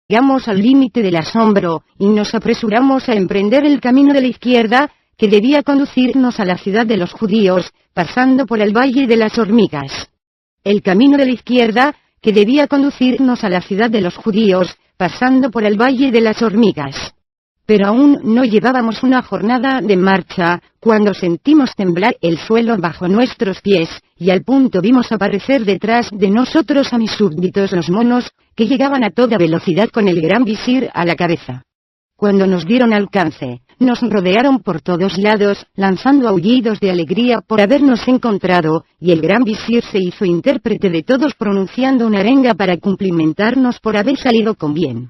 Llegamos al límite del asombro, y nos apresuramos a emprender el camino de la izquierda, que debía conducirnos a la ciudad de los judíos, pasando por el Valle de las Hormigas. El camino de la izquierda, que debía conducirnos a la ciudad de los judíos, pasando por el Valle de las Hormigas. Pero aún no llevábamos una jornada de marcha, cuando sentimos temblar el suelo bajo nuestros pies, y al punto vimos aparecer detrás de nosotros a mis súbditos los monos, que llegaban a toda velocidad con el gran visir a la cabeza. Cuando nos dieron alcance, nos rodearon por todos lados, lanzando aullidos de alegría por habernos encontrado, y el gran visir se hizo intérprete de todos pronunciando una arenga para cumplimentarnos por haber salido con bien.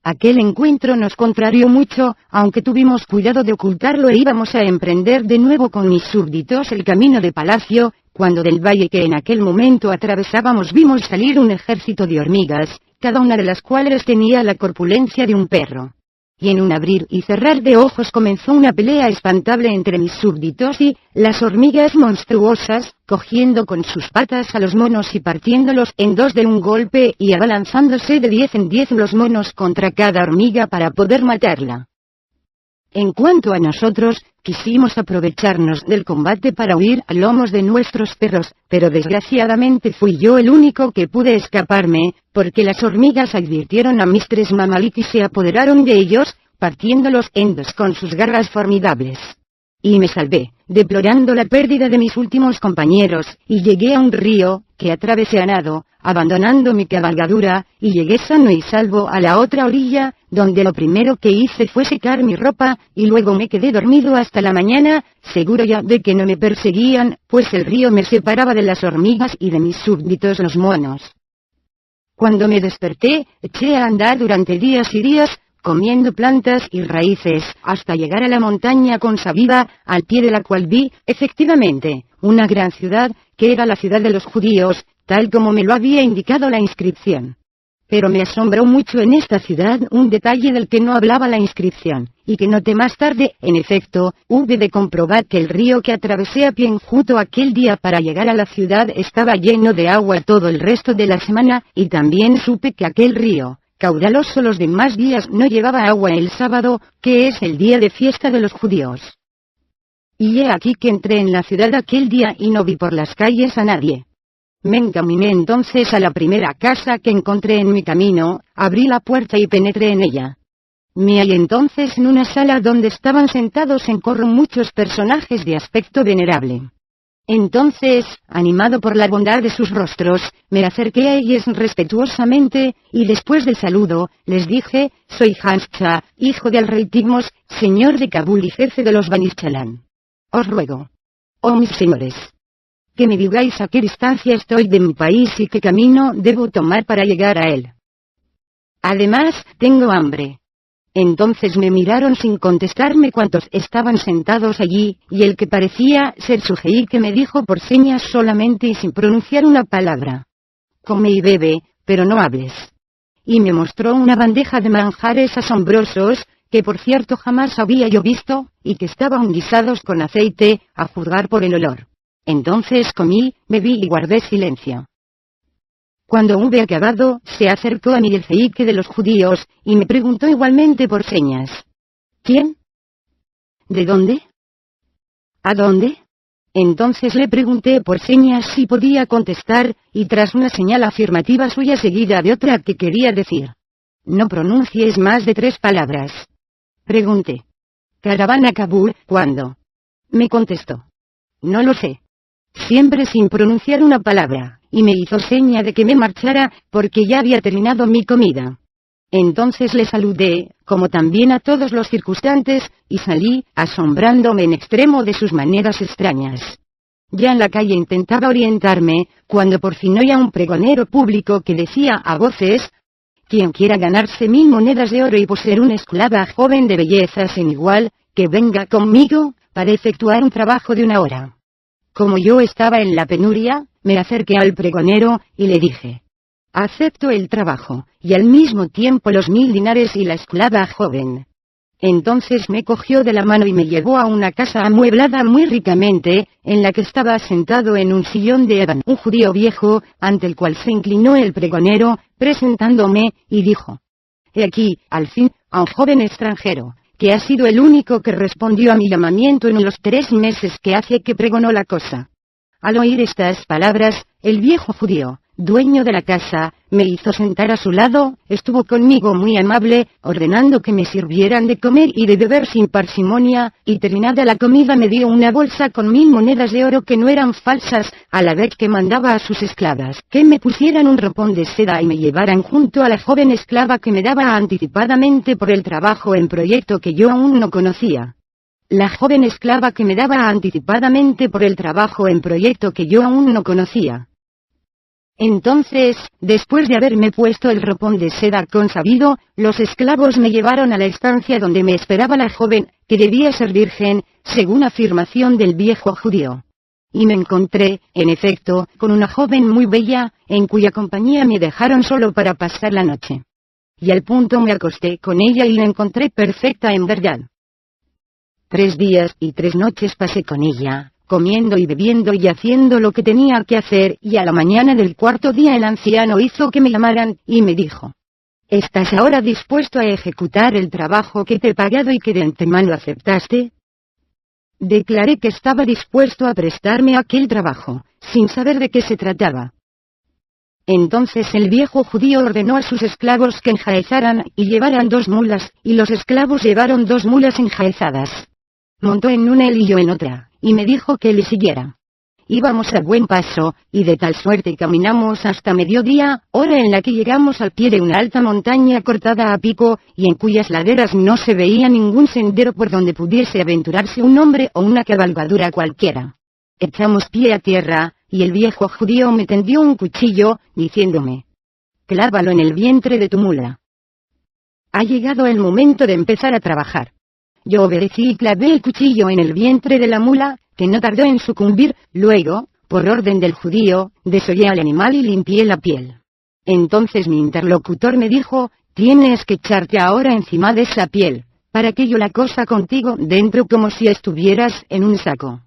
Aquel encuentro nos contrarió mucho, aunque tuvimos cuidado de ocultarlo e íbamos a emprender de nuevo con mis súbditos el camino de palacio, cuando del valle que en aquel momento atravesábamos vimos salir un ejército de hormigas, cada una de las cuales tenía la corpulencia de un perro. Y en un abrir y cerrar de ojos comenzó una pelea espantable entre mis súbditos y las hormigas monstruosas, cogiendo con sus patas a los monos y partiéndolos en dos de un golpe y abalanzándose de 10 en 10 los monos contra cada hormiga para poder matarla. En cuanto a nosotros, quisimos aprovecharnos del combate para huir a lomos de nuestros perros, pero desgraciadamente fui yo el único que pude escaparme, porque las hormigas advirtieron a Mistress Mamalik y se apoderaron de ellos, partiéndolos en dos con sus garras formidables. Y me salvé, deplorando la pérdida de mis últimos compañeros, y llegué a un río, que atravesé a nado, abandonando mi cabalgadura, y llegué sano y salvo a la otra orilla, donde lo primero que hice fue secar mi ropa, y luego me quedé dormido hasta la mañana, seguro ya de que no me perseguían, pues el río me separaba de las hormigas y de mis súbditos los monos. Cuando me desperté, eché a andar durante días y días, comiendo plantas y raíces, hasta llegar a la montaña consabida, al pie de la cual vi, efectivamente, una gran ciudad, que era la ciudad de los judíos, tal como me lo había indicado la inscripción. Pero me asombró mucho en esta ciudad un detalle del que no hablaba la inscripción, y que noté más tarde, en efecto, hube de comprobar que el río que atravesé a pie enjuto aquel día para llegar a la ciudad estaba lleno de agua todo el resto de la semana, y también supe que aquel río, caudaloso los demás días, no llevaba agua el sábado, que es el día de fiesta de los judíos. Y he aquí que entré en la ciudad aquel día y no vi por las calles a nadie. Me encaminé entonces a la primera casa que encontré en mi camino, abrí la puerta y penetré en ella. Me hallé entonces en una sala donde estaban sentados en corro muchos personajes de aspecto venerable. Entonces, animado por la bondad de sus rostros, me acerqué a ellos respetuosamente, y después del saludo, les dije: soy Hanscha, hijo del rey Tigmos, señor de Kabul y jefe de los Banischalan. Os ruego, oh mis señores, que me digáis a qué distancia estoy de mi país y qué camino debo tomar para llegar a él. Además, tengo hambre. Entonces me miraron sin contestarme cuantos estaban sentados allí, y el que parecía ser su jeique me dijo por señas solamente y sin pronunciar una palabra: come y bebe, pero no hables. Y me mostró una bandeja de manjares asombrosos, que por cierto jamás había yo visto, y que estaban guisados con aceite, a juzgar por el olor. Entonces comí, bebí y guardé silencio. Cuando hube acabado, se acercó a mí el jeique de los judíos, y me preguntó igualmente por señas: ¿quién? ¿De dónde? ¿A dónde? Entonces le pregunté por señas si podía contestar, y tras una señal afirmativa suya seguida de otra que quería decir: no pronuncies más de 3 palabras. Pregunté: ¿caravana Kabul, cuándo? Me contestó: no lo sé. Siempre sin pronunciar una palabra, y me hizo seña de que me marchara, porque ya había terminado mi comida. Entonces le saludé, como también a todos los circunstantes, y salí, asombrándome en extremo de sus maneras extrañas. Ya en la calle intentaba orientarme, cuando por fin oí a un pregonero público que decía a voces: quien quiera ganarse 1000 monedas de oro y poseer una esclava joven de belleza sin igual, que venga conmigo, para efectuar un trabajo de 1 hora. Como yo estaba en la penuria, me acerqué al pregonero, y le dije: acepto el trabajo, y al mismo tiempo los 1000 dinares y la esclava joven. Entonces me cogió de la mano y me llevó a una casa amueblada muy ricamente, en la que estaba sentado en un sillón de ébano un judío viejo, ante el cual se inclinó el pregonero, presentándome, y dijo: «He aquí, al fin, a un joven extranjero, que ha sido el único que respondió a mi llamamiento en los 3 meses que hace que pregonó la cosa». Al oír estas palabras, el viejo judío, dueño de la casa, me hizo sentar a su lado, estuvo conmigo muy amable, ordenando que me sirvieran de comer y de beber sin parsimonia, y terminada la comida me dio una bolsa con 1000 monedas de oro que no eran falsas, a la vez que mandaba a sus esclavas que me pusieran un ropón de seda y me llevaran junto a la joven esclava que me daba anticipadamente por el trabajo en proyecto que yo aún no conocía. La joven esclava que me daba anticipadamente por el trabajo en proyecto que yo aún no conocía. Entonces, después de haberme puesto el ropón de seda consabido, los esclavos me llevaron a la estancia donde me esperaba la joven, que debía ser virgen, según afirmación del viejo judío. Y me encontré, en efecto, con una joven muy bella, en cuya compañía me dejaron solo para pasar la noche. Y al punto me acosté con ella y la encontré perfecta en verdad. 3 días y 3 noches pasé con ella, comiendo y bebiendo y haciendo lo que tenía que hacer, y a la mañana del 4º día el anciano hizo que me llamaran, y me dijo: «¿Estás ahora dispuesto a ejecutar el trabajo que te he pagado y que de antemano aceptaste?». Declaré que estaba dispuesto a prestarme aquel trabajo, sin saber de qué se trataba. Entonces el viejo judío ordenó a sus esclavos que enjaezaran y llevaran 2 mulas, y los esclavos llevaron 2 mulas enjaezadas. Montó en una él y yo en otra, y me dijo que le siguiera. Íbamos a buen paso, y de tal suerte caminamos hasta mediodía, hora en la que llegamos al pie de una alta montaña cortada a pico, y en cuyas laderas no se veía ningún sendero por donde pudiese aventurarse un hombre o una cabalgadura cualquiera. Echamos pie a tierra, y el viejo judío me tendió un cuchillo, diciéndome: «Clávalo en el vientre de tu mula. Ha llegado el momento de empezar a trabajar». Yo obedecí y clavé el cuchillo en el vientre de la mula, que no tardó en sucumbir. Luego, por orden del judío, desollé al animal y limpié la piel. Entonces mi interlocutor me dijo: «Tienes que echarte ahora encima de esa piel, para que yo la cosa contigo dentro como si estuvieras en un saco».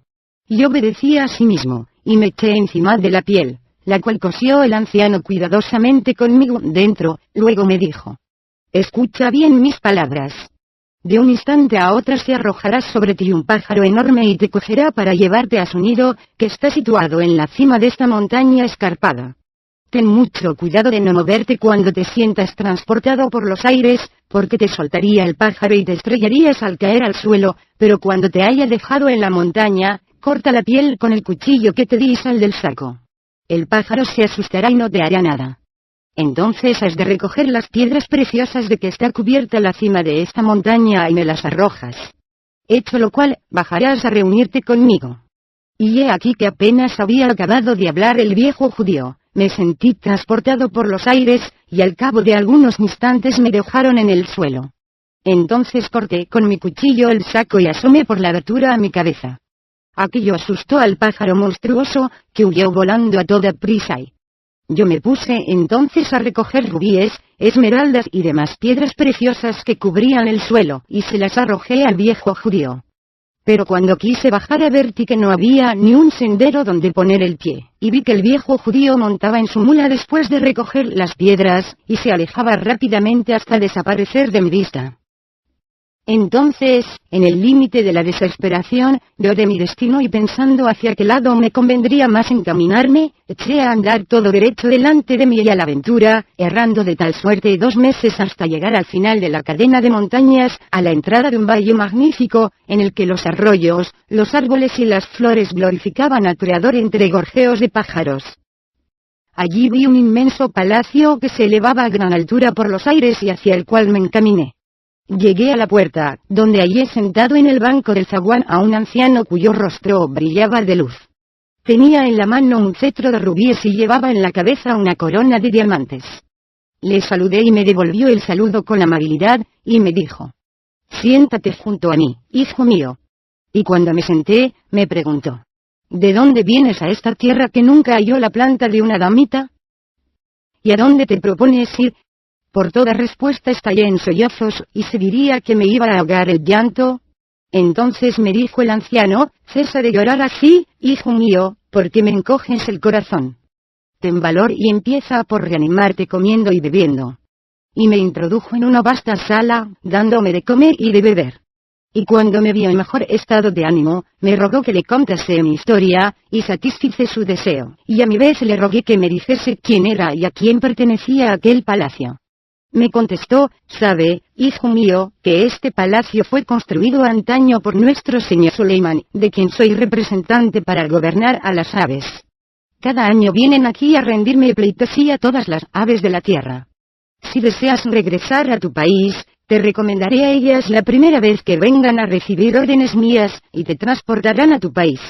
Y obedecí a sí mismo, y me eché encima de la piel, la cual cosió el anciano cuidadosamente conmigo dentro. Luego me dijo: «Escucha bien mis palabras. De un instante a otro se arrojará sobre ti un pájaro enorme y te cogerá para llevarte a su nido, que está situado en la cima de esta montaña escarpada. Ten mucho cuidado de no moverte cuando te sientas transportado por los aires, porque te soltaría el pájaro y te estrellarías al caer al suelo, pero cuando te haya dejado en la montaña, corta la piel con el cuchillo que te di y sal del saco. El pájaro se asustará y no te hará nada. Entonces has de recoger las piedras preciosas de que está cubierta la cima de esta montaña y me las arrojas. Hecho lo cual, bajarás a reunirte conmigo». Y he aquí que apenas había acabado de hablar el viejo judío, me sentí transportado por los aires, y al cabo de algunos instantes me dejaron en el suelo. Entonces corté con mi cuchillo el saco y asomé por la abertura a mi cabeza. Aquello asustó al pájaro monstruoso, que huyó volando a toda prisa y yo me puse entonces a recoger rubíes, esmeraldas y demás piedras preciosas que cubrían el suelo, y se las arrojé al viejo judío. Pero cuando quise bajar a ver que no había ni un sendero donde poner el pie, y vi que el viejo judío montaba en su mula después de recoger las piedras, y se alejaba rápidamente hasta desaparecer de mi vista. Entonces, en el límite de la desesperación, lloré mi destino y pensando hacia qué lado me convendría más encaminarme, eché a andar todo derecho delante de mí y a la aventura, errando de tal suerte 2 meses hasta llegar al final de la cadena de montañas, a la entrada de un valle magnífico, en el que los arroyos, los árboles y las flores glorificaban al Creador entre gorjeos de pájaros. Allí vi un inmenso palacio que se elevaba a gran altura por los aires y hacia el cual me encaminé. Llegué a la puerta, donde hallé sentado en el banco del zaguán a un anciano cuyo rostro brillaba de luz. Tenía en la mano un cetro de rubíes y llevaba en la cabeza una corona de diamantes. Le saludé y me devolvió el saludo con amabilidad, y me dijo: «Siéntate junto a mí, hijo mío». Y cuando me senté, me preguntó: «¿De dónde vienes a esta tierra que nunca halló la planta de una damita? ¿Y a dónde te propones ir?». Por toda respuesta estallé en sollozos, y se diría que me iba a ahogar el llanto. Entonces me dijo el anciano: cesa de llorar así, hijo mío, porque me encoges el corazón. Ten valor y empieza por reanimarte comiendo y bebiendo. Y me introdujo en una vasta sala, dándome de comer y de beber. Y cuando me vio en mejor estado de ánimo, me rogó que le contase mi historia, y satisfice su deseo, y a mi vez le rogué que me dijese quién era y a quién pertenecía aquel palacio. Me contestó: sabe, hijo mío, que este palacio fue construido antaño por nuestro señor Suleimán, de quien soy representante para gobernar a las aves. Cada año vienen aquí a rendirme pleitesía todas las aves de la tierra. Si deseas regresar a tu país, te recomendaré a ellas la primera vez que vengan a recibir órdenes mías, y te transportarán a tu país.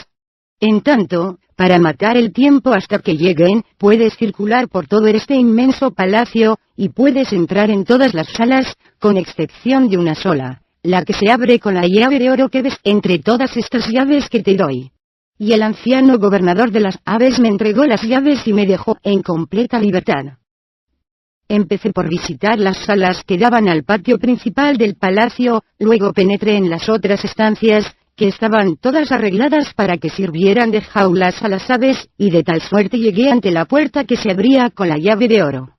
En tanto, para matar el tiempo hasta que lleguen, puedes circular por todo este inmenso palacio, y puedes entrar en todas las salas, con excepción de una sola, la que se abre con la llave de oro que ves entre todas estas llaves que te doy. Y el anciano gobernador de las aves me entregó las llaves y me dejó en completa libertad. Empecé por visitar las salas que daban al patio principal del palacio, luego penetré en las otras estancias, que estaban todas arregladas para que sirvieran de jaulas a las aves, y de tal suerte llegué ante la puerta que se abría con la llave de oro.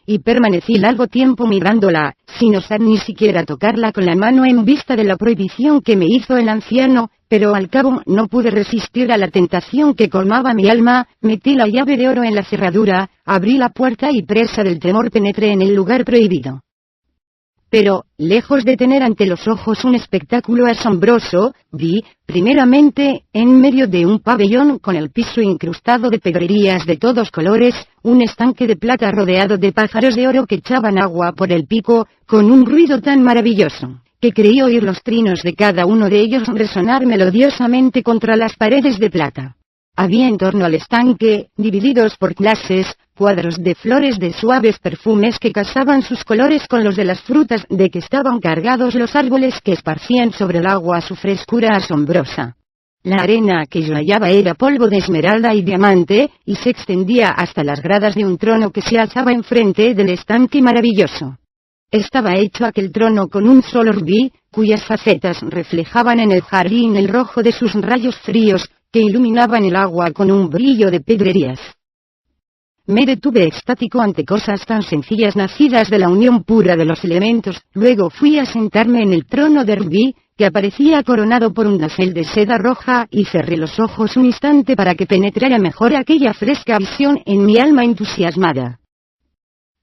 Y permanecí largo tiempo mirándola, sin osar ni siquiera tocarla con la mano en vista de la prohibición que me hizo el anciano, pero al cabo no pude resistir a la tentación que colmaba mi alma, metí la llave de oro en la cerradura, abrí la puerta y presa del temor penetré en el lugar prohibido. Pero, lejos de tener ante los ojos un espectáculo asombroso, vi, primeramente, en medio de un pabellón con el piso incrustado de pedrerías de todos colores, un estanque de plata rodeado de pájaros de oro que echaban agua por el pico, con un ruido tan maravilloso, que creí oír los trinos de cada uno de ellos resonar melodiosamente contra las paredes de plata. Había en torno al estanque, divididos por clases, cuadros de flores de suaves perfumes que casaban sus colores con los de las frutas de que estaban cargados los árboles que esparcían sobre el agua su frescura asombrosa. La arena que yo hallaba era polvo de esmeralda y diamante, y se extendía hasta las gradas de un trono que se alzaba enfrente del estanque maravilloso. Estaba hecho aquel trono con un solo rubí, cuyas facetas reflejaban en el jardín el rojo de sus rayos fríos, que iluminaban el agua con un brillo de pedrerías. Me detuve extático ante cosas tan sencillas nacidas de la unión pura de los elementos, luego fui a sentarme en el trono de rubí, que aparecía coronado por un dorsal de seda roja, y cerré los ojos un instante para que penetrara mejor aquella fresca visión en mi alma entusiasmada.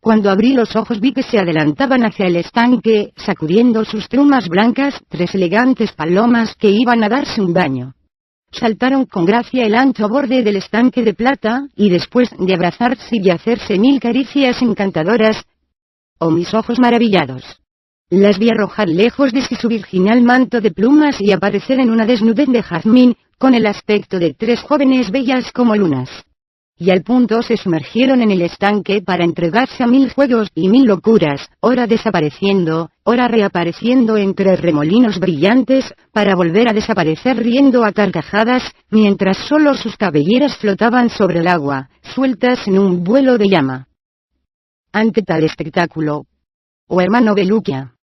Cuando abrí los ojos vi que se adelantaban hacia el estanque, sacudiendo sus plumas blancas, 3 elegantes palomas que iban a darse un baño. Saltaron con gracia el ancho borde del estanque de plata, y después de abrazarse y hacerse 1000 caricias encantadoras, oh mis ojos maravillados, las vi arrojar lejos de sí su virginal manto de plumas y aparecer en una desnudez de jazmín, con el aspecto de 3 jóvenes bellas como lunas. Y al punto se sumergieron en el estanque para entregarse a 1000 juegos y 1000 locuras, ora desapareciendo, ora reapareciendo entre remolinos brillantes, para volver a desaparecer riendo a carcajadas, mientras solo sus cabelleras flotaban sobre el agua, sueltas en un vuelo de llama. Ante tal espectáculo, oh hermano Beluquia,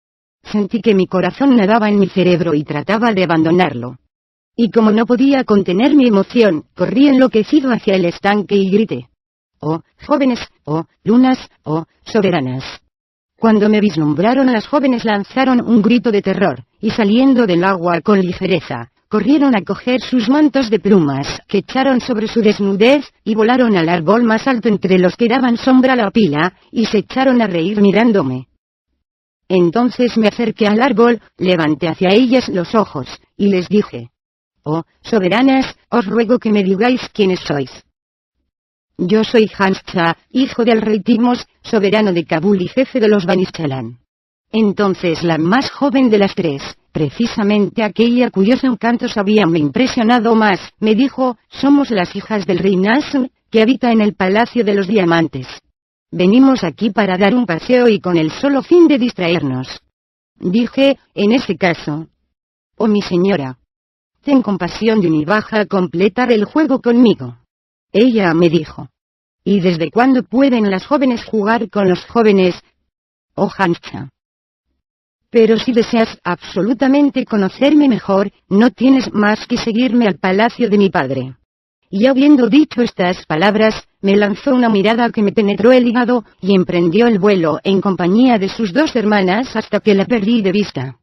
sentí que mi corazón nadaba en mi cerebro y trataba de abandonarlo. Y como no podía contener mi emoción, corrí enloquecido hacia el estanque y grité: «¡Oh, jóvenes! ¡Oh, lunas! ¡Oh, soberanas!». Cuando me vislumbraron las jóvenes lanzaron un grito de terror, y saliendo del agua con ligereza, corrieron a coger sus mantos de plumas que echaron sobre su desnudez, y volaron al árbol más alto entre los que daban sombra a la pila, y se echaron a reír mirándome. Entonces me acerqué al árbol, levanté hacia ellas los ojos, y les dije: «Oh, soberanas, os ruego que me digáis quiénes sois». «Yo soy Hanscha, hijo del rey Timos, soberano de Kabul y jefe de los Banischalan». Entonces la más joven de las 3, precisamente aquella cuyos encantos habían impresionado más, me dijo: «Somos las hijas del rey Nasr, que habita en el Palacio de los Diamantes. Venimos aquí para dar un paseo y con el solo fin de distraernos». Dije: «En ese caso, oh mi señora, ten compasión de mí, baja a completar el juego conmigo». Ella me dijo: ¿Y desde cuándo pueden las jóvenes jugar con los jóvenes? Oh Hancha. Pero si deseas absolutamente conocerme mejor, no tienes más que seguirme al palacio de mi padre. Y habiendo dicho estas palabras, me lanzó una mirada que me penetró el hígado, y emprendió el vuelo en compañía de sus dos hermanas hasta que la perdí de vista.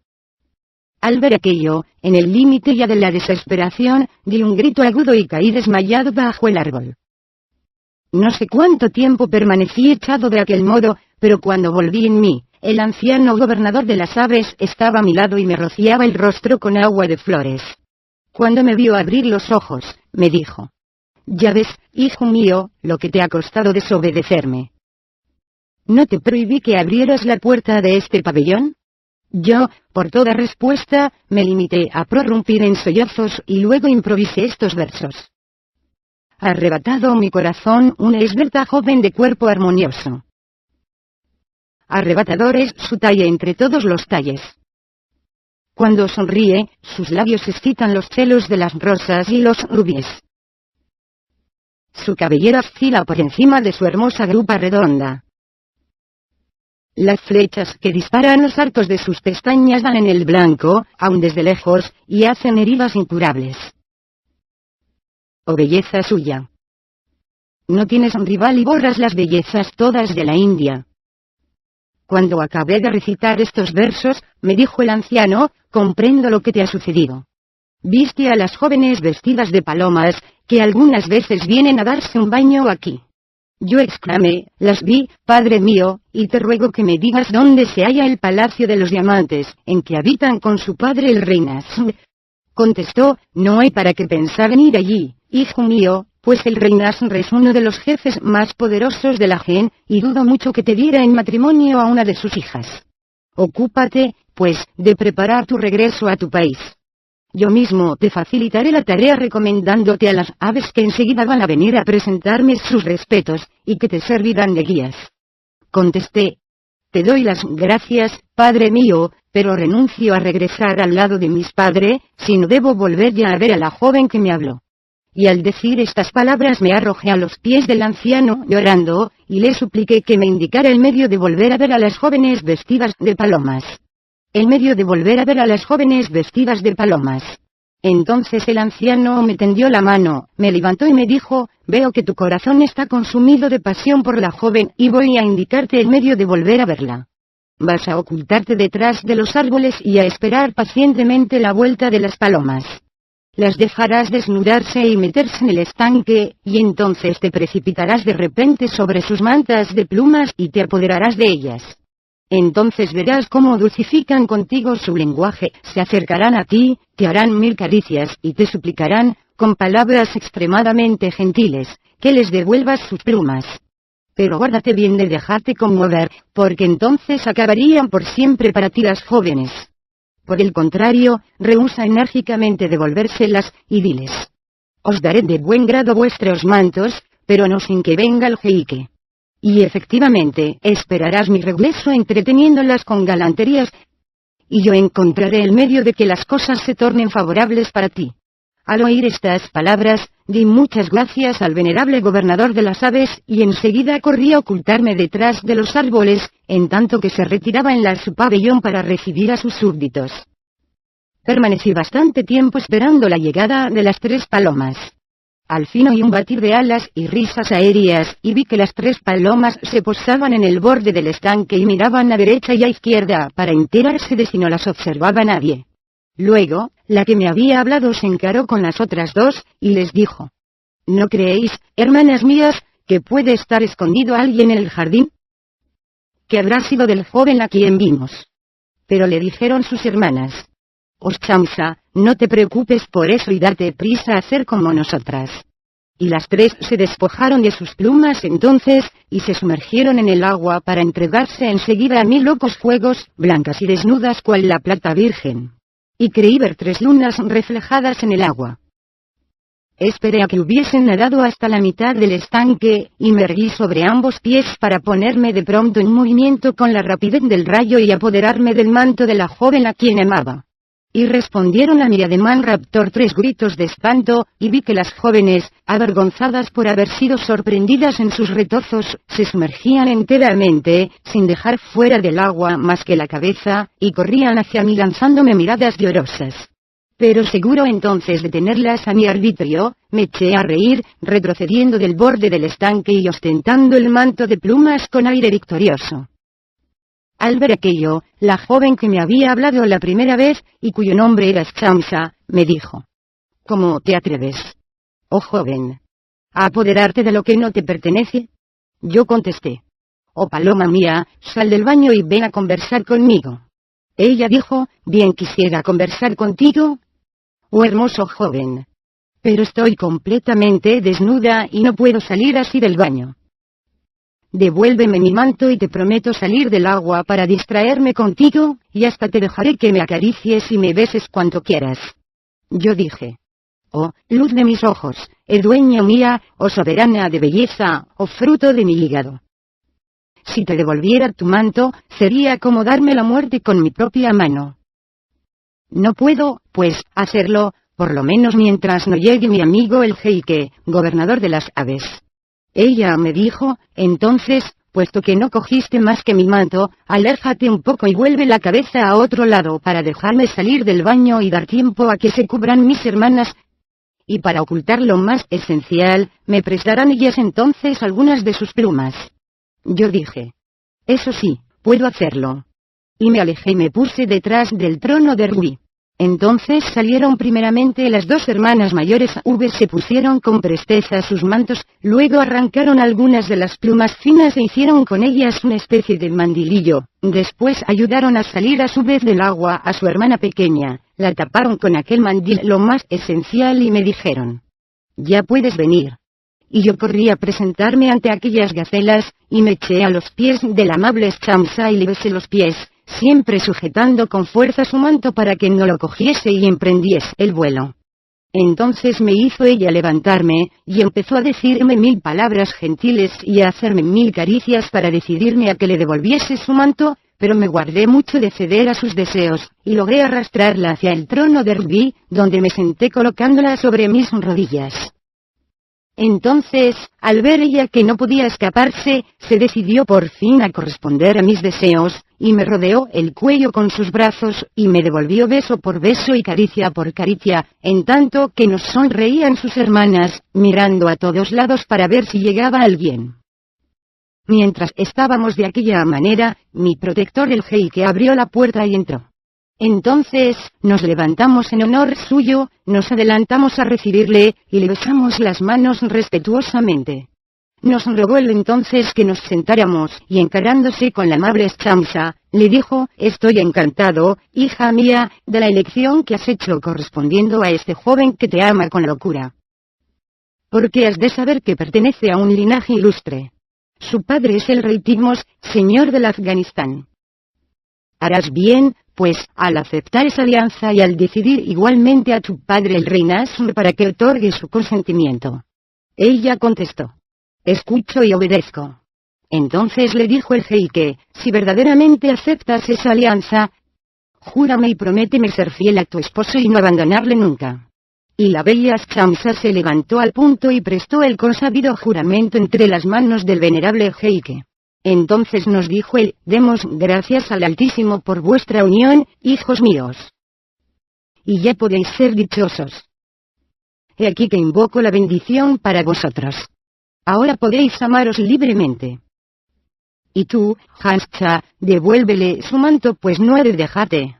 Al ver aquello, en el límite ya de la desesperación, di un grito agudo y caí desmayado bajo el árbol. No sé cuánto tiempo permanecí echado de aquel modo, pero cuando volví en mí, el anciano gobernador de las aves estaba a mi lado y me rociaba el rostro con agua de flores. Cuando me vio abrir los ojos, me dijo: «Ya ves, hijo mío, lo que te ha costado desobedecerme. ¿No te prohibí que abrieras la puerta de este pabellón?». Yo, por toda respuesta, me limité a prorrumpir en sollozos y luego improvisé estos versos. Arrebatado mi corazón una esbelta joven de cuerpo armonioso. Arrebatador es su talle entre todos los talles. Cuando sonríe, sus labios excitan los celos de las rosas y los rubíes. Su cabellera oscila por encima de su hermosa grupa redonda. Las flechas que disparan los arcos de sus pestañas dan en el blanco, aun desde lejos, y hacen heridas incurables. Oh belleza suya. No tienes un rival y borras las bellezas todas de la India. Cuando acabé de recitar estos versos, me dijo el anciano: «Comprendo lo que te ha sucedido. Viste a las jóvenes vestidas de palomas, que algunas veces vienen a darse un baño aquí». Yo exclamé: «Las vi, padre mío, y te ruego que me digas dónde se halla el palacio de los diamantes, en que habitan con su padre el rey Nasr». Contestó: «No hay para qué pensar en ir allí, hijo mío, pues el rey Nasr es uno de los jefes más poderosos de la Gen, y dudo mucho que te diera en matrimonio a una de sus hijas. Ocúpate, pues, de preparar tu regreso a tu país. Yo mismo te facilitaré la tarea recomendándote a las aves que enseguida van a venir a presentarme sus respetos, y que te servirán de guías». Contesté: «Te doy las gracias, padre mío, pero renuncio a regresar al lado de mis padres, si no debo volver ya a ver a la joven que me habló». Y al decir estas palabras me arrojé a los pies del anciano llorando, y le supliqué que me indicara el medio de volver a ver a las jóvenes vestidas de palomas. El medio de volver a ver a las jóvenes vestidas de palomas. Entonces el anciano me tendió la mano, me levantó y me dijo: «Veo que tu corazón está consumido de pasión por la joven, y voy a indicarte el medio de volver a verla. Vas a ocultarte detrás de los árboles y a esperar pacientemente la vuelta de las palomas. Las dejarás desnudarse y meterse en el estanque, y entonces te precipitarás de repente sobre sus mantas de plumas y te apoderarás de ellas. Entonces verás cómo dulcifican contigo su lenguaje, se acercarán a ti, te harán 1000 caricias y te suplicarán, con palabras extremadamente gentiles, que les devuelvas sus plumas. Pero guárdate bien de dejarte conmover, porque entonces acabarían por siempre para ti las jóvenes. Por el contrario, rehúsa enérgicamente devolvérselas, y diles: «Os daré de buen grado vuestros mantos, pero no sin que venga el jeique». Y efectivamente, esperarás mi regreso entreteniéndolas con galanterías, y yo encontraré el medio de que las cosas se tornen favorables para ti». Al oír estas palabras, di muchas gracias al venerable gobernador de las aves, y enseguida corrí a ocultarme detrás de los árboles, en tanto que se retiraba en su pabellón para recibir a sus súbditos. Permanecí bastante tiempo esperando la llegada de las 3 palomas. Al fin oí un batir de alas y risas aéreas, y vi que las 3 palomas se posaban en el borde del estanque y miraban a derecha y a izquierda para enterarse de si no las observaba nadie. Luego, la que me había hablado se encaró con las otras 2, y les dijo: «¿No creéis, hermanas mías, que puede estar escondido alguien en el jardín? ¿Qué habrá sido del joven a quien vimos?». Pero le dijeron sus hermanas: «Oh Shamsa, no te preocupes por eso y date prisa a hacer como nosotras». Y las 3 se despojaron de sus plumas entonces, y se sumergieron en el agua para entregarse enseguida a 1000 locos fuegos, blancas y desnudas cual la plata virgen. Y creí ver 3 lunas reflejadas en el agua. Esperé a que hubiesen nadado hasta la mitad del estanque, y me erguí sobre ambos pies para ponerme de pronto en movimiento con la rapidez del rayo y apoderarme del manto de la joven a quien amaba. Y respondieron a mi ademán raptor 3 gritos de espanto, y vi que las jóvenes, avergonzadas por haber sido sorprendidas en sus retozos, se sumergían enteramente, sin dejar fuera del agua más que la cabeza, y corrían hacia mí lanzándome miradas llorosas. Pero seguro entonces de tenerlas a mi arbitrio, me eché a reír, retrocediendo del borde del estanque y ostentando el manto de plumas con aire victorioso. Al ver aquello, la joven que me había hablado la primera vez, y cuyo nombre era Shamsa, me dijo: ¿Cómo te atreves, oh joven, a apoderarte de lo que no te pertenece? Yo contesté: Oh paloma mía, sal del baño y ven a conversar conmigo. Ella dijo: Bien quisiera conversar contigo, oh hermoso joven, pero estoy completamente desnuda y no puedo salir así del baño. Devuélveme mi manto y te prometo salir del agua para distraerme contigo, y hasta te dejaré que me acaricies y me beses cuanto quieras. Yo dije: Oh, luz de mis ojos, dueña mía, oh soberana de belleza, oh fruto de mi hígado. Si te devolviera tu manto, sería como darme la muerte con mi propia mano. No puedo, pues, hacerlo, por lo menos mientras no llegue mi amigo el jeique, gobernador de las aves. Ella me dijo: Entonces, puesto que no cogiste más que mi manto, aléjate un poco y vuelve la cabeza a otro lado para dejarme salir del baño y dar tiempo a que se cubran mis hermanas. Y para ocultar lo más esencial, me prestarán ellas entonces algunas de sus plumas. Yo dije: Eso sí, puedo hacerlo. Y me alejé y me puse detrás del trono de rubí. Entonces salieron primeramente las dos hermanas mayores se pusieron con presteza sus mantos, luego arrancaron algunas de las plumas finas e hicieron con ellas una especie de mandilillo, después ayudaron a salir a su vez del agua a su hermana pequeña, la taparon con aquel mandil lo más esencial y me dijeron: Ya puedes venir. Y yo corrí a presentarme ante aquellas gacelas, y me eché a los pies del amable Shamsa y le besé los pies, siempre sujetando con fuerza su manto para que no lo cogiese y emprendiese el vuelo. Entonces me hizo ella levantarme, y empezó a decirme 1000 palabras gentiles y a hacerme 1000 caricias para decidirme a que le devolviese su manto, pero me guardé mucho de ceder a sus deseos, y logré arrastrarla hacia el trono de rubí, donde me senté colocándola sobre mis rodillas. Entonces, al ver ella que no podía escaparse, se decidió por fin a corresponder a mis deseos, y me rodeó el cuello con sus brazos, y me devolvió beso por beso y caricia por caricia, en tanto que nos sonreían sus hermanas, mirando a todos lados para ver si llegaba alguien. Mientras estábamos de aquella manera, mi protector el jeique abrió la puerta y entró. Entonces, nos levantamos en honor suyo, nos adelantamos a recibirle, y le besamos las manos respetuosamente. Nos rogó él entonces que nos sentáramos, y encarándose con la amable Shamsa, le dijo: Estoy encantado, hija mía, de la elección que has hecho correspondiendo a este joven que te ama con locura. Porque has de saber que pertenece a un linaje ilustre. Su padre es el rey Timos, señor del Afganistán. Harás bien, pues, al aceptar esa alianza y al decidir igualmente a tu padre el rey Nasr para que otorgue su consentimiento. Ella contestó: Escucho y obedezco. Entonces le dijo el jeique: Si verdaderamente aceptas esa alianza, júrame y prométeme ser fiel a tu esposo y no abandonarle nunca. Y la bella Shamsa se levantó al punto y prestó el consabido juramento entre las manos del venerable jeique. Entonces nos dijo él: Demos gracias al Altísimo por vuestra unión, hijos míos. Y ya podéis ser dichosos. He aquí que invoco la bendición para vosotros. Ahora podéis amaros libremente. Y tú, Shamsa, devuélvele su manto, pues no he de dejarte.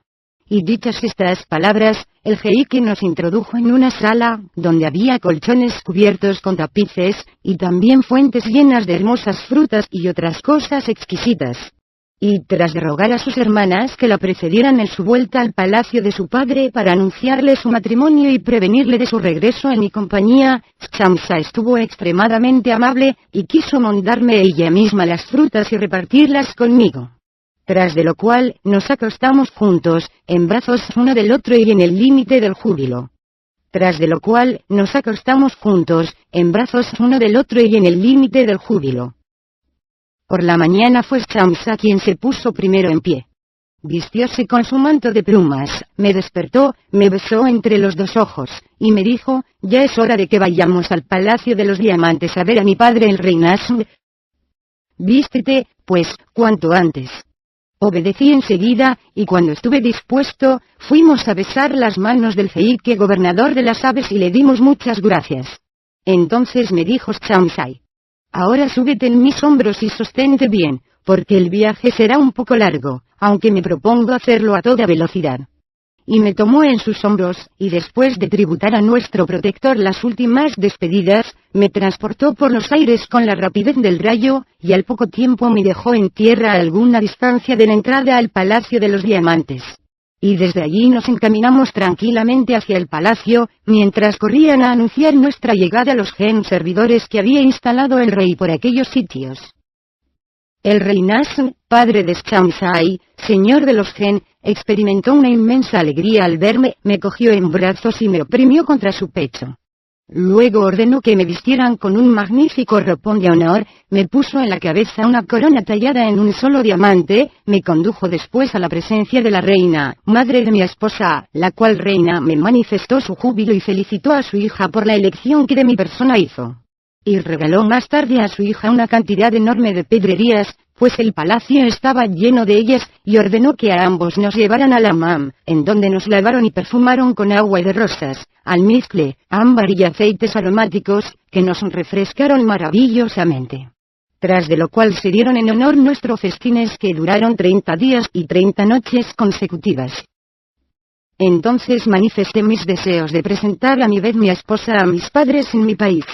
Y dichas estas palabras, el jeique nos introdujo en una sala, donde había colchones cubiertos con tapices, y también fuentes llenas de hermosas frutas y otras cosas exquisitas. Y tras de rogar a sus hermanas que la precedieran en su vuelta al palacio de su padre para anunciarle su matrimonio y prevenirle de su regreso en mi compañía, Shamsa estuvo extremadamente amable, y quiso mandarme ella misma las frutas y repartirlas conmigo. Tras de lo cual, nos acostamos juntos, en brazos uno del otro y en el límite del júbilo. Tras de lo cual, nos acostamos juntos, en brazos uno del otro y en el límite del júbilo. Por la mañana fue Shamsa quien se puso primero en pie. vistióse con su manto de plumas, me despertó, me besó entre los dos ojos, y me dijo, ya es hora de que vayamos al Palacio de los Diamantes a ver a mi padre el rey Nasr. Vístete, pues, cuanto antes. Obedecí enseguida, y cuando estuve dispuesto, fuimos a besar las manos del jeique gobernador de las aves y le dimos muchas gracias. Entonces me dijo Shamsai, ahora súbete en mis hombros y sostente bien, porque el viaje será un poco largo, aunque me propongo hacerlo a toda velocidad. Y me tomó en sus hombros, y después de tributar a nuestro protector las últimas despedidas, me transportó por los aires con la rapidez del rayo, y al poco tiempo me dejó en tierra a alguna distancia de la entrada al Palacio de los Diamantes. Y desde allí nos encaminamos tranquilamente hacia el palacio, mientras corrían a anunciar nuestra llegada los servidores que había instalado el rey por aquellos sitios. El rey Nasr, padre de Shamsai, señor de los experimentó una inmensa alegría al verme, me cogió en brazos y me oprimió contra su pecho. Luego ordenó que me vistieran con un magnífico ropón de honor, me puso en la cabeza una corona tallada en un solo diamante, me condujo después a la presencia de la reina, madre de mi esposa, la cual reina me manifestó su júbilo y felicitó a su hija por la elección que de mi persona hizo. Y regaló más tarde a su hija una cantidad enorme de pedrerías, pues el palacio estaba lleno de ellas, y ordenó que a ambos nos llevaran al hammam, en donde nos lavaron y perfumaron con agua de rosas, almizcle, ámbar y aceites aromáticos, que nos refrescaron maravillosamente. Tras de lo cual se dieron en honor nuestros festines que duraron 30 días y 30 noches consecutivas. Entonces manifesté mis deseos de presentar a mi vez mi esposa a mis padres en mi país.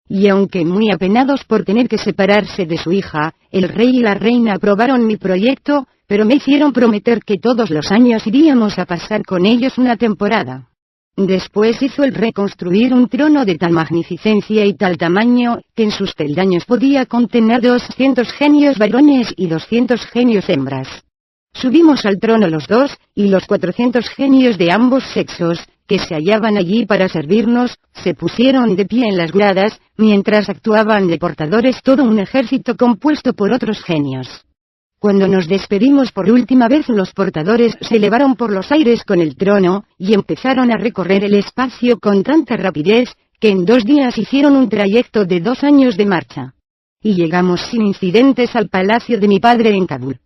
Y aunque muy apenados por tener que separarse de su hija, el rey y la reina aprobaron mi proyecto, pero me hicieron prometer que todos los años iríamos a pasar con ellos una temporada. Después hizo el rey construir un trono de tal magnificencia y tal tamaño, que en sus peldaños podía contener 200 genios varones y 200 genios hembras. Subimos al trono los dos, y los 400 genios de ambos sexos, que se hallaban allí para servirnos, se pusieron de pie en las gradas, mientras actuaban de portadores todo un ejército compuesto por otros genios. Cuando nos despedimos por última vez, los portadores se elevaron por los aires con el trono, y empezaron a recorrer el espacio con tanta rapidez, que en 2 días hicieron un trayecto de 2 años de marcha. Y llegamos sin incidentes al palacio de mi padre en Kabul.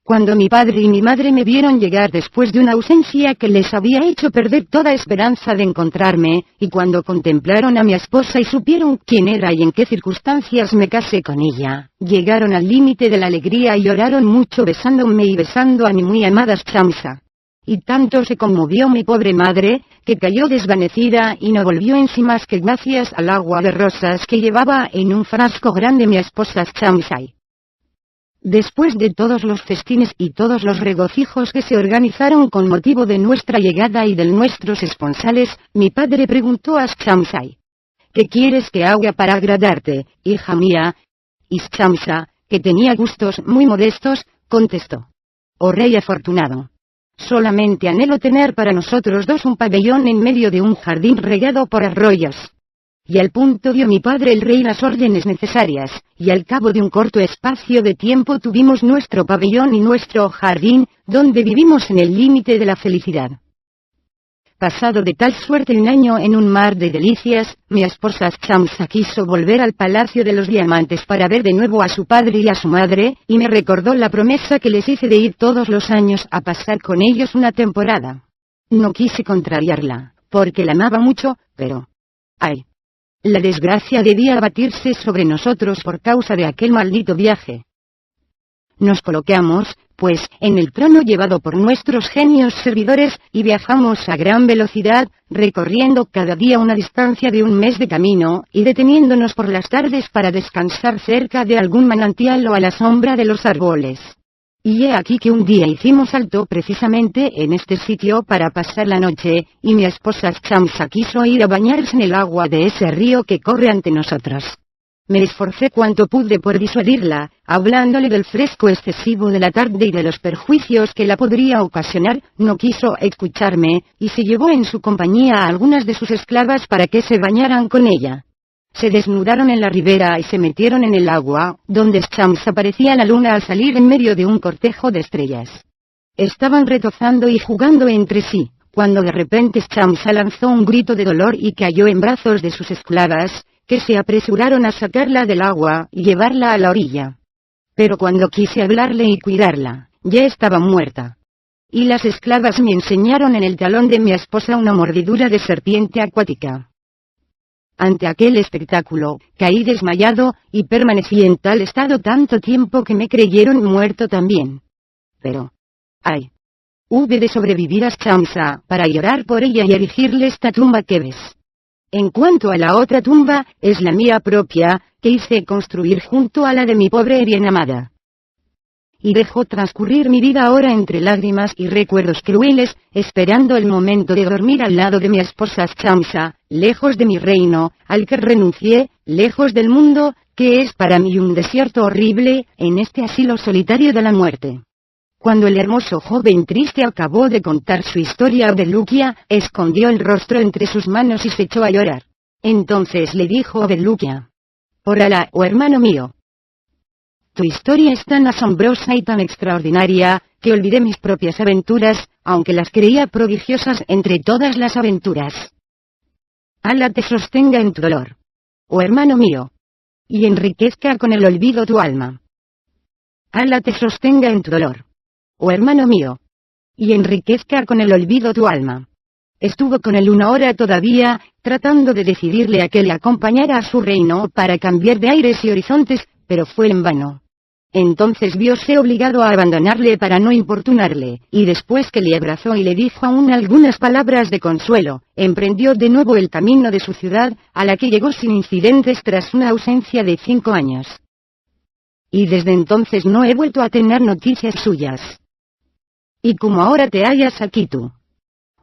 Cuando mi padre y mi madre me vieron llegar después de una ausencia que les había hecho perder toda esperanza de encontrarme, y cuando contemplaron a mi esposa y supieron quién era y en qué circunstancias me casé con ella, llegaron al límite de la alegría y lloraron mucho besándome y besando a mi muy amada Shamsa. Y tanto se conmovió mi pobre madre, que cayó desvanecida y no volvió en sí más que gracias al agua de rosas que llevaba en un frasco grande mi esposa Shamsai. Después de todos los festines y todos los regocijos que se organizaron con motivo de nuestra llegada y de nuestros esponsales, mi padre preguntó a Shamsai, ¿qué quieres que haga para agradarte, hija mía? Y Shamsa, que tenía gustos muy modestos, contestó, oh rey afortunado, solamente anhelo tener para nosotros dos un pabellón en medio de un jardín regado por arroyos. Y al punto dio mi padre el rey las órdenes necesarias, y al cabo de un corto espacio de tiempo tuvimos nuestro pabellón y nuestro jardín, donde vivimos en el límite de la felicidad. Pasado de tal suerte 1 año en un mar de delicias, mi esposa Shamsa quiso volver al Palacio de los Diamantes para ver de nuevo a su padre y a su madre, y me recordó la promesa que les hice de ir todos los años a pasar con ellos una temporada. No quise contrariarla, porque la amaba mucho, pero... ¡ay! La desgracia debía abatirse sobre nosotros por causa de aquel maldito viaje. Nos colocamos, pues, en el trono llevado por nuestros genios servidores, y viajamos a gran velocidad, recorriendo cada día una distancia de 1 mes de camino, y deteniéndonos por las tardes para descansar cerca de algún manantial o a la sombra de los árboles. Y he aquí que un día hicimos alto precisamente en este sitio para pasar la noche, y mi esposa Shamsa quiso ir a bañarse en el agua de ese río que corre ante nosotros. Me esforcé cuanto pude por disuadirla, hablándole del fresco excesivo de la tarde y de los perjuicios que la podría ocasionar. No quiso escucharme, y se llevó en su compañía a algunas de sus esclavas para que se bañaran con ella. se desnudaron en la ribera y se metieron en el agua, donde Shamsa parecía la luna al salir en medio de un cortejo de estrellas. Estaban retozando y jugando entre sí, cuando de repente Shamsa lanzó un grito de dolor y cayó en brazos de sus esclavas, que se apresuraron a sacarla del agua y llevarla a la orilla. Pero cuando quise hablarle y cuidarla, ya estaba muerta. Y las esclavas me enseñaron en el talón de mi esposa una mordidura de serpiente acuática. Ante aquel espectáculo, caí desmayado, y permanecí en tal estado tanto tiempo que me creyeron muerto también. Pero, ¡ay! Hube de sobrevivir a Shamsa, para llorar por ella y erigirle esta tumba que ves. En cuanto a la otra tumba, es la mía propia, que hice construir junto a la de mi pobre y bien amada. Y dejo transcurrir mi vida ahora entre lágrimas y recuerdos crueles, esperando el momento de dormir al lado de mi esposa Shamsa, lejos de mi reino, al que renuncié, lejos del mundo, que es para mí un desierto horrible, en este asilo solitario de la muerte. Cuando el hermoso joven triste acabó de contar su historia a Belukia, escondió el rostro entre sus manos y se echó a llorar. Entonces le dijo a Belukia: «Por Alá, oh hermano mío, tu historia es tan asombrosa y tan extraordinaria, que olvidé mis propias aventuras, aunque las creía prodigiosas entre todas las aventuras. Alá te sostenga en tu dolor, oh hermano mío, y enriquezca con el olvido tu alma. Alá te sostenga en tu dolor, oh hermano mío, y enriquezca con el olvido tu alma». Estuvo con él 1 hora todavía, tratando de decidirle a que le acompañara a su reino para cambiar de aires y horizontes, pero fue en vano. Entonces vióse obligado a abandonarle para no importunarle, y después que le abrazó y le dijo aún algunas palabras de consuelo, emprendió de nuevo el camino de su ciudad, a la que llegó sin incidentes tras una ausencia de 5 años. Y desde entonces no he vuelto a tener noticias suyas. Y como ahora te hallas aquí tú,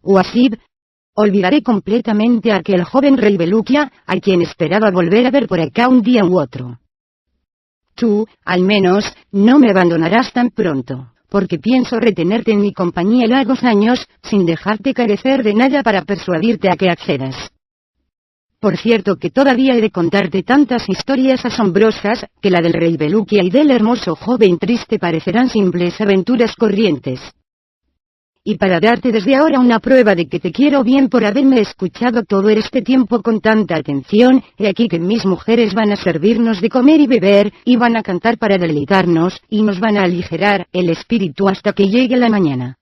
Wasib, olvidaré completamente a aquel joven rey Belukia, a quien esperaba volver a ver por acá un día u otro. Tú, al menos, no me abandonarás tan pronto, porque pienso retenerte en mi compañía largos años, sin dejarte carecer de nada para persuadirte a que accedas. Por cierto que todavía he de contarte tantas historias asombrosas, que la del rey Belukia y del hermoso joven triste parecerán simples aventuras corrientes. Y para darte desde ahora una prueba de que te quiero bien por haberme escuchado todo este tiempo con tanta atención, he aquí que mis mujeres van a servirnos de comer y beber, y van a cantar para deleitarnos, y nos van a aligerar el espíritu hasta que llegue la mañana.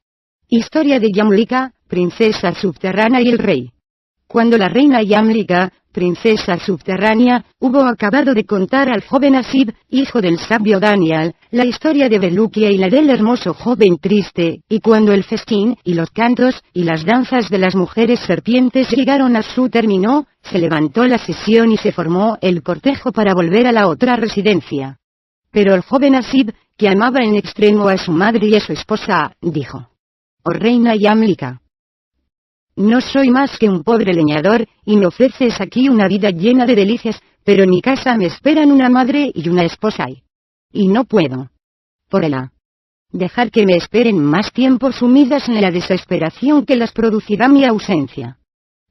Historia de Yamlika, princesa subterránea y el rey. Cuando la reina Yamlika, princesa subterránea, hubo acabado de contar al joven Asib, hijo del sabio Daniel, la historia de Belukia y la del hermoso joven triste, y cuando el festín, y los cantos, y las danzas de las mujeres serpientes llegaron a su término, se levantó la sesión y se formó el cortejo para volver a la otra residencia. Pero el joven Asib, que amaba en extremo a su madre y a su esposa, dijo: «Oh reina Yamlika, no soy más que un pobre leñador, y me ofreces aquí una vida llena de delicias, pero en mi casa me esperan una madre y una esposa y no puedo, por Alá, dejar que me esperen más tiempo sumidas en la desesperación que las producirá mi ausencia.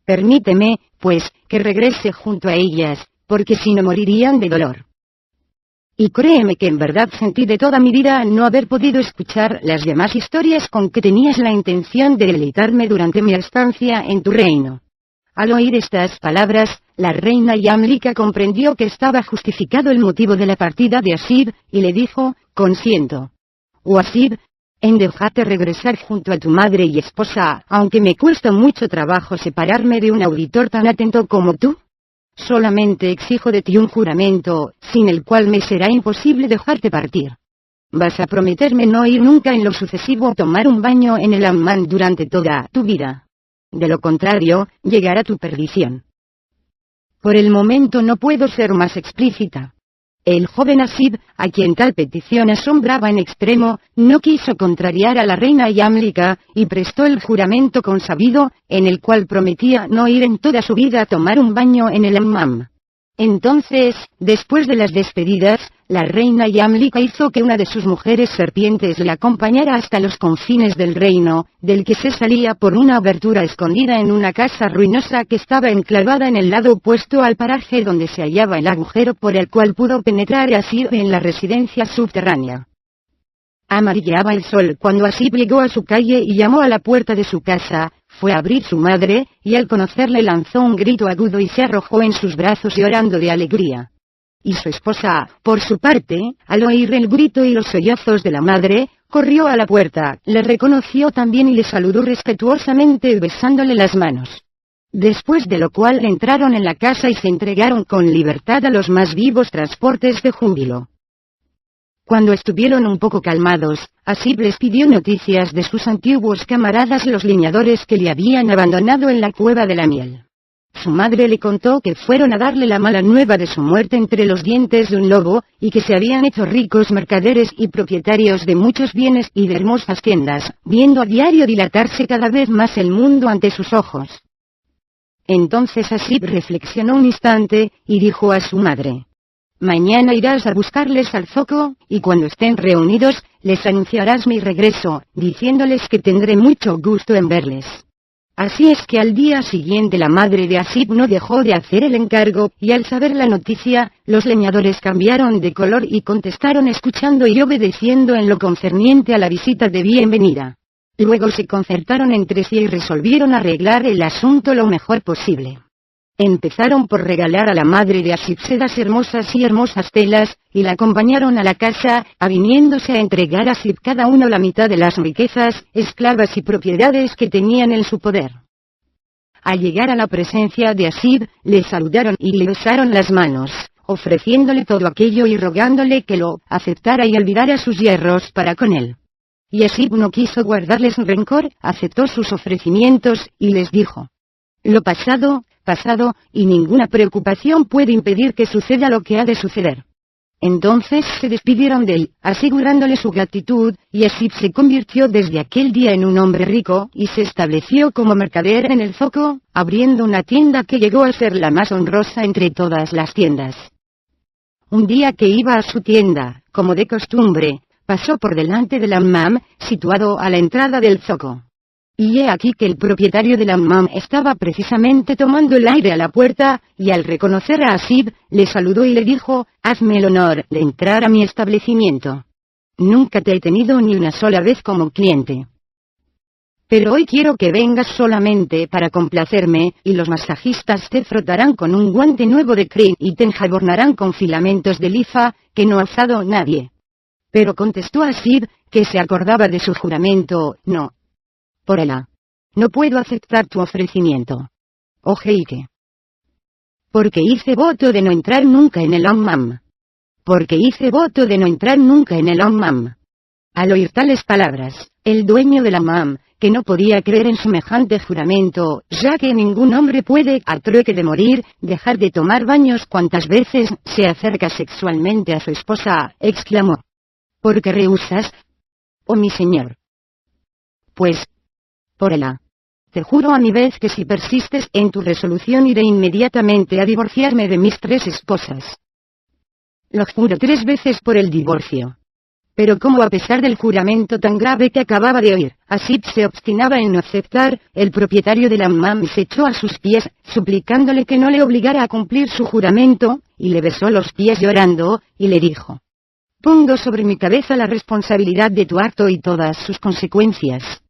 Permíteme, pues, que regrese junto a ellas, porque si no morirían de dolor. Y créeme que en verdad sentí de toda mi vida no haber podido escuchar las demás historias con que tenías la intención de deleitarme durante mi estancia en tu reino». Al oír estas palabras, la reina Yamlika comprendió que estaba justificado el motivo de la partida de Asib, y le dijo: «Consiento, oh Asib, en dejarte regresar junto a tu madre y esposa, aunque me cuesta mucho trabajo separarme de un auditor tan atento como tú. Solamente exijo de ti un juramento, sin el cual me será imposible dejarte partir. Vas a prometerme no ir nunca en lo sucesivo a tomar un baño en el hammam durante toda tu vida. De lo contrario, llegará tu perdición». Por el momento no puedo ser más explícita. El joven Asib, a quien tal petición asombraba en extremo, no quiso contrariar a la reina Yamlika, y prestó el juramento consabido, en el cual prometía no ir en toda su vida a tomar un baño en el hammam. Entonces, después de las despedidas, la reina Yamlika hizo que una de sus mujeres serpientes le acompañara hasta los confines del reino, del que se salía por una abertura escondida en una casa ruinosa que estaba enclavada en el lado opuesto al paraje donde se hallaba el agujero por el cual pudo penetrar Asib en la residencia subterránea. Amarilleaba el sol cuando Asib llegó a su calle y llamó a la puerta de su casa. Fue a abrir su madre, y al conocerle lanzó un grito agudo y se arrojó en sus brazos llorando de alegría. Y su esposa, por su parte, al oír el grito y los sollozos de la madre, corrió a la puerta, le reconoció también y le saludó respetuosamente besándole las manos. Después de lo cual entraron en la casa y se entregaron con libertad a los más vivos transportes de júbilo. Cuando estuvieron un poco calmados, Asib les pidió noticias de sus antiguos camaradas los leñadores que le habían abandonado en la cueva de la miel. Su madre le contó que fueron a darle la mala nueva de su muerte entre los dientes de un lobo, y que se habían hecho ricos mercaderes y propietarios de muchos bienes y de hermosas tiendas, viendo a diario dilatarse cada vez más el mundo ante sus ojos. Entonces Asib reflexionó un instante, y dijo a su madre: «Mañana irás a buscarles al zoco, y cuando estén reunidos, les anunciarás mi regreso, diciéndoles que tendré mucho gusto en verles». Así es que al día siguiente la madre de Asib no dejó de hacer el encargo, y al saber la noticia, los leñadores cambiaron de color y contestaron escuchando y obedeciendo en lo concerniente a la visita de bienvenida. Luego se concertaron entre sí y resolvieron arreglar el asunto lo mejor posible. Empezaron por regalar a la madre de Asib sedas hermosas y hermosas telas, y la acompañaron a la casa, aviniéndose a entregar a Asib cada uno la mitad de las riquezas, esclavas y propiedades que tenían en su poder. Al llegar a la presencia de Asib, le saludaron y le besaron las manos, ofreciéndole todo aquello y rogándole que lo aceptara y olvidara sus yerros para con él. Y Asib no quiso guardarles rencor, aceptó sus ofrecimientos, y les dijo: «Lo pasado, pasado, y ninguna preocupación puede impedir que suceda lo que ha de suceder». Entonces se despidieron de él, asegurándole su gratitud, y Asib se convirtió desde aquel día en un hombre rico, y se estableció como mercader en el zoco, abriendo una tienda que llegó a ser la más honrosa entre todas las tiendas. Un día que iba a su tienda, como de costumbre, pasó por delante del hammam, situado a la entrada del zoco. Y he aquí que el propietario del hammam estaba precisamente tomando el aire a la puerta, y al reconocer a Asib, le saludó y le dijo: «Hazme el honor de entrar a mi establecimiento. Nunca te he tenido ni una sola vez como cliente. Pero hoy quiero que vengas solamente para complacerme, y los masajistas te frotarán con un guante nuevo de crin y te enjabonarán con filamentos de lifa, que no ha usado nadie». Pero contestó Asib, que se acordaba de su juramento: «No. Por Alá, no puedo aceptar tu ofrecimiento, oh jeique. Porque hice voto de no entrar nunca en el hammam. Porque hice voto de no entrar nunca en el hammam». Al oír tales palabras, el dueño del hammam, que no podía creer en semejante juramento, ya que ningún hombre puede, a trueque de morir, dejar de tomar baños cuantas veces se acerca sexualmente a su esposa, exclamó: «¿Por qué rehusas, oh mi señor? Pues, por Alá, te juro a mi vez que si persistes en tu resolución iré inmediatamente a divorciarme de mis 3 esposas». Lo juro 3 veces por el divorcio. Pero como a pesar del juramento tan grave que acababa de oír, Asib se obstinaba en no aceptar, el propietario del hammam se echó a sus pies, suplicándole que no le obligara a cumplir su juramento, y le besó los pies llorando, y le dijo: «Pongo sobre mi cabeza la responsabilidad de tu acto y todas sus consecuencias».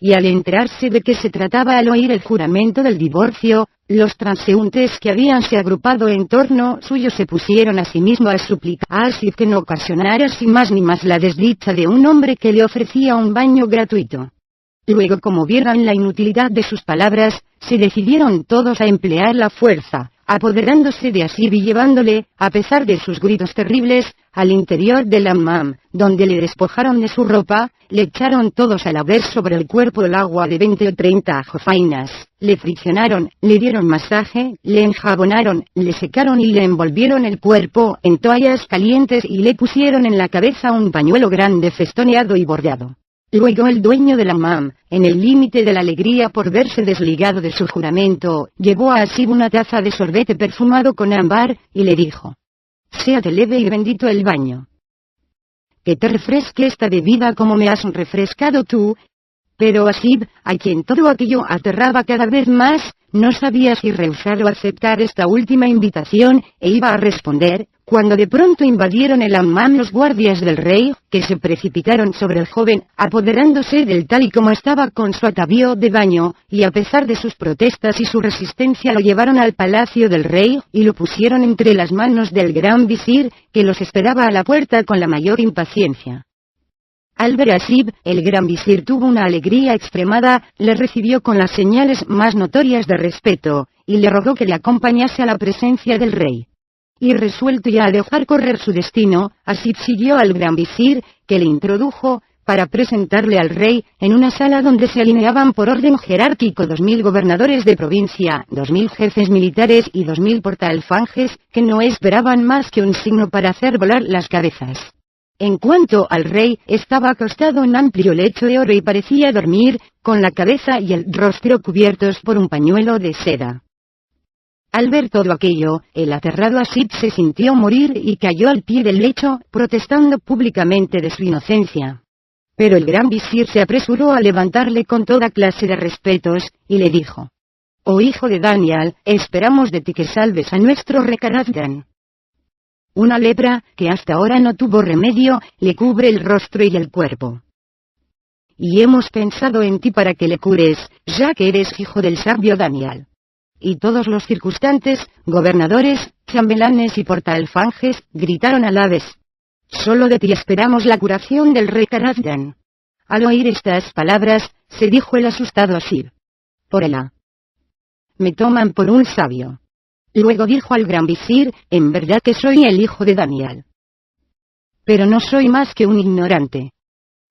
Y al enterarse de qué se trataba al oír el juramento del divorcio, los transeúntes que habíanse agrupado en torno suyo se pusieron a sí mismo a suplicar a Asib que no ocasionara sin más ni más la desdicha de un hombre que le ofrecía un baño gratuito. Luego, como vieron la inutilidad de sus palabras, se decidieron todos a emplear la fuerza, apoderándose de Asib y llevándole, a pesar de sus gritos terribles, al interior del hammam, donde le despojaron de su ropa, le echaron todos a la vez sobre el cuerpo el agua de 20 o 30 jofainas, le friccionaron, le dieron masaje, le enjabonaron, le secaron y le envolvieron el cuerpo en toallas calientes y le pusieron en la cabeza un pañuelo grande festoneado y bordeado. Luego el dueño del hammam, en el límite de la alegría por verse desligado de su juramento, llevó a Asib una taza de sorbete perfumado con ámbar, y le dijo: Séate leve y bendito el baño. Que te refresque esta bebida como me has refrescado tú. Pero Asib, a quien todo aquello aterraba cada vez más, no sabía si rehusar o aceptar esta última invitación, e iba a responder, cuando de pronto invadieron el hammam los guardias del rey, que se precipitaron sobre el joven, apoderándose del tal y como estaba con su atavío de baño, y a pesar de sus protestas y su resistencia lo llevaron al palacio del rey, y lo pusieron entre las manos del gran visir, que los esperaba a la puerta con la mayor impaciencia. Al ver a Asib, el gran visir tuvo una alegría extremada, le recibió con las señales más notorias de respeto, y le rogó que le acompañase a la presencia del rey. Y resuelto ya a dejar correr su destino, Asib siguió al gran visir, que le introdujo, para presentarle al rey, en una sala donde se alineaban por orden jerárquico 2000 gobernadores de provincia, 2000 jefes militares y 2000 portaalfanjes, que no esperaban más que un signo para hacer volar las cabezas. En cuanto al rey, estaba acostado en un amplio lecho de oro y parecía dormir, con la cabeza y el rostro cubiertos por un pañuelo de seda. Al ver todo aquello, el aterrado Asib se sintió morir y cayó al pie del lecho, protestando públicamente de su inocencia. Pero el gran visir se apresuró a levantarle con toda clase de respetos, y le dijo: «Oh hijo de Daniel, esperamos de ti que salves a nuestro rey Carazdan. Una lepra, que hasta ahora no tuvo remedio, le cubre el rostro y el cuerpo. Y hemos pensado en ti para que le cures, ya que eres hijo del sabio Daniel». Y todos los circunstantes, gobernadores, chambelanes y portaalfanjes, gritaron a la vez: «Solo de ti esperamos la curación del rey Carazdan». Al oír estas palabras, se dijo el asustado Asib: «Por Alá, me toman por un sabio». Luego dijo al gran visir: «En verdad que soy el hijo de Daniel. Pero no soy más que un ignorante.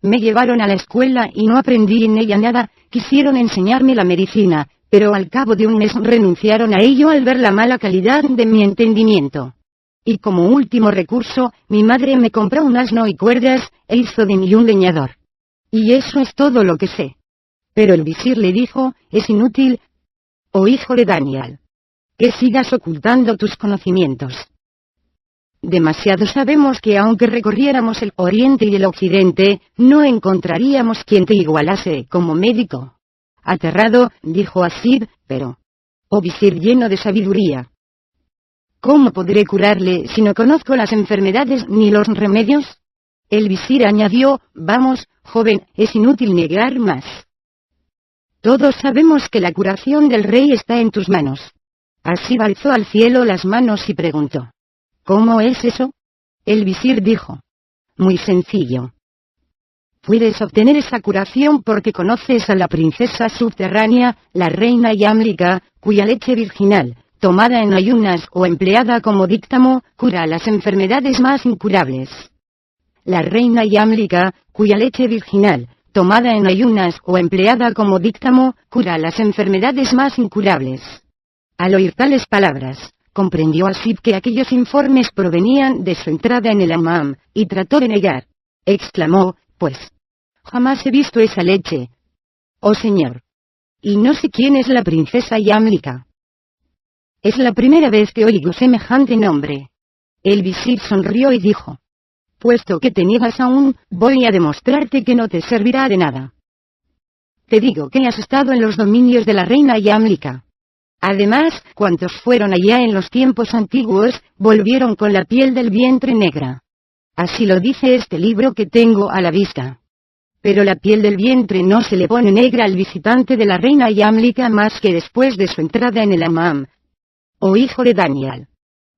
Me llevaron a la escuela y no aprendí en ella nada, quisieron enseñarme la medicina, pero al cabo de un mes renunciaron a ello al ver la mala calidad de mi entendimiento. Y como último recurso, mi madre me compró un asno y cuerdas, e hizo de mí un leñador. Y eso es todo lo que sé». Pero el visir le dijo: «Es inútil, oh hijo de Daniel, que sigas ocultando tus conocimientos. Demasiado sabemos que aunque recorriéramos el oriente y el occidente, no encontraríamos quien te igualase como médico». Aterrado, dijo Asib: «Pero, oh visir lleno de sabiduría, ¿cómo podré curarle si no conozco las enfermedades ni los remedios?». El visir añadió: «Vamos, joven, es inútil negar más. Todos sabemos que la curación del rey está en tus manos». Asib alzó al cielo las manos y preguntó: «¿Cómo es eso?». El visir dijo: «Muy sencillo. Puedes obtener esa curación porque conoces a la princesa subterránea, la reina Yamlika, cuya leche virginal, tomada en ayunas o empleada como díctamo, cura las enfermedades más incurables. La reina Yamlika, cuya leche virginal, tomada en ayunas o empleada como díctamo, cura las enfermedades más incurables». Al oír tales palabras, comprendió Asib que aquellos informes provenían de su entrada en el hammam, y trató de negar. Exclamó: «Pues, jamás he visto esa leche, oh señor. Y no sé quién es la princesa Yamlika. Es la primera vez que oigo semejante nombre». El visir sonrió y dijo: «Puesto que te niegas aún, voy a demostrarte que no te servirá de nada. Te digo que has estado en los dominios de la reina Yamlika. Además, cuantos fueron allá en los tiempos antiguos, volvieron con la piel del vientre negra. Así lo dice este libro que tengo a la vista. Pero la piel del vientre no se le pone negra al visitante de la reina Yamlika más que después de su entrada en el hammam, oh hijo de Daniel.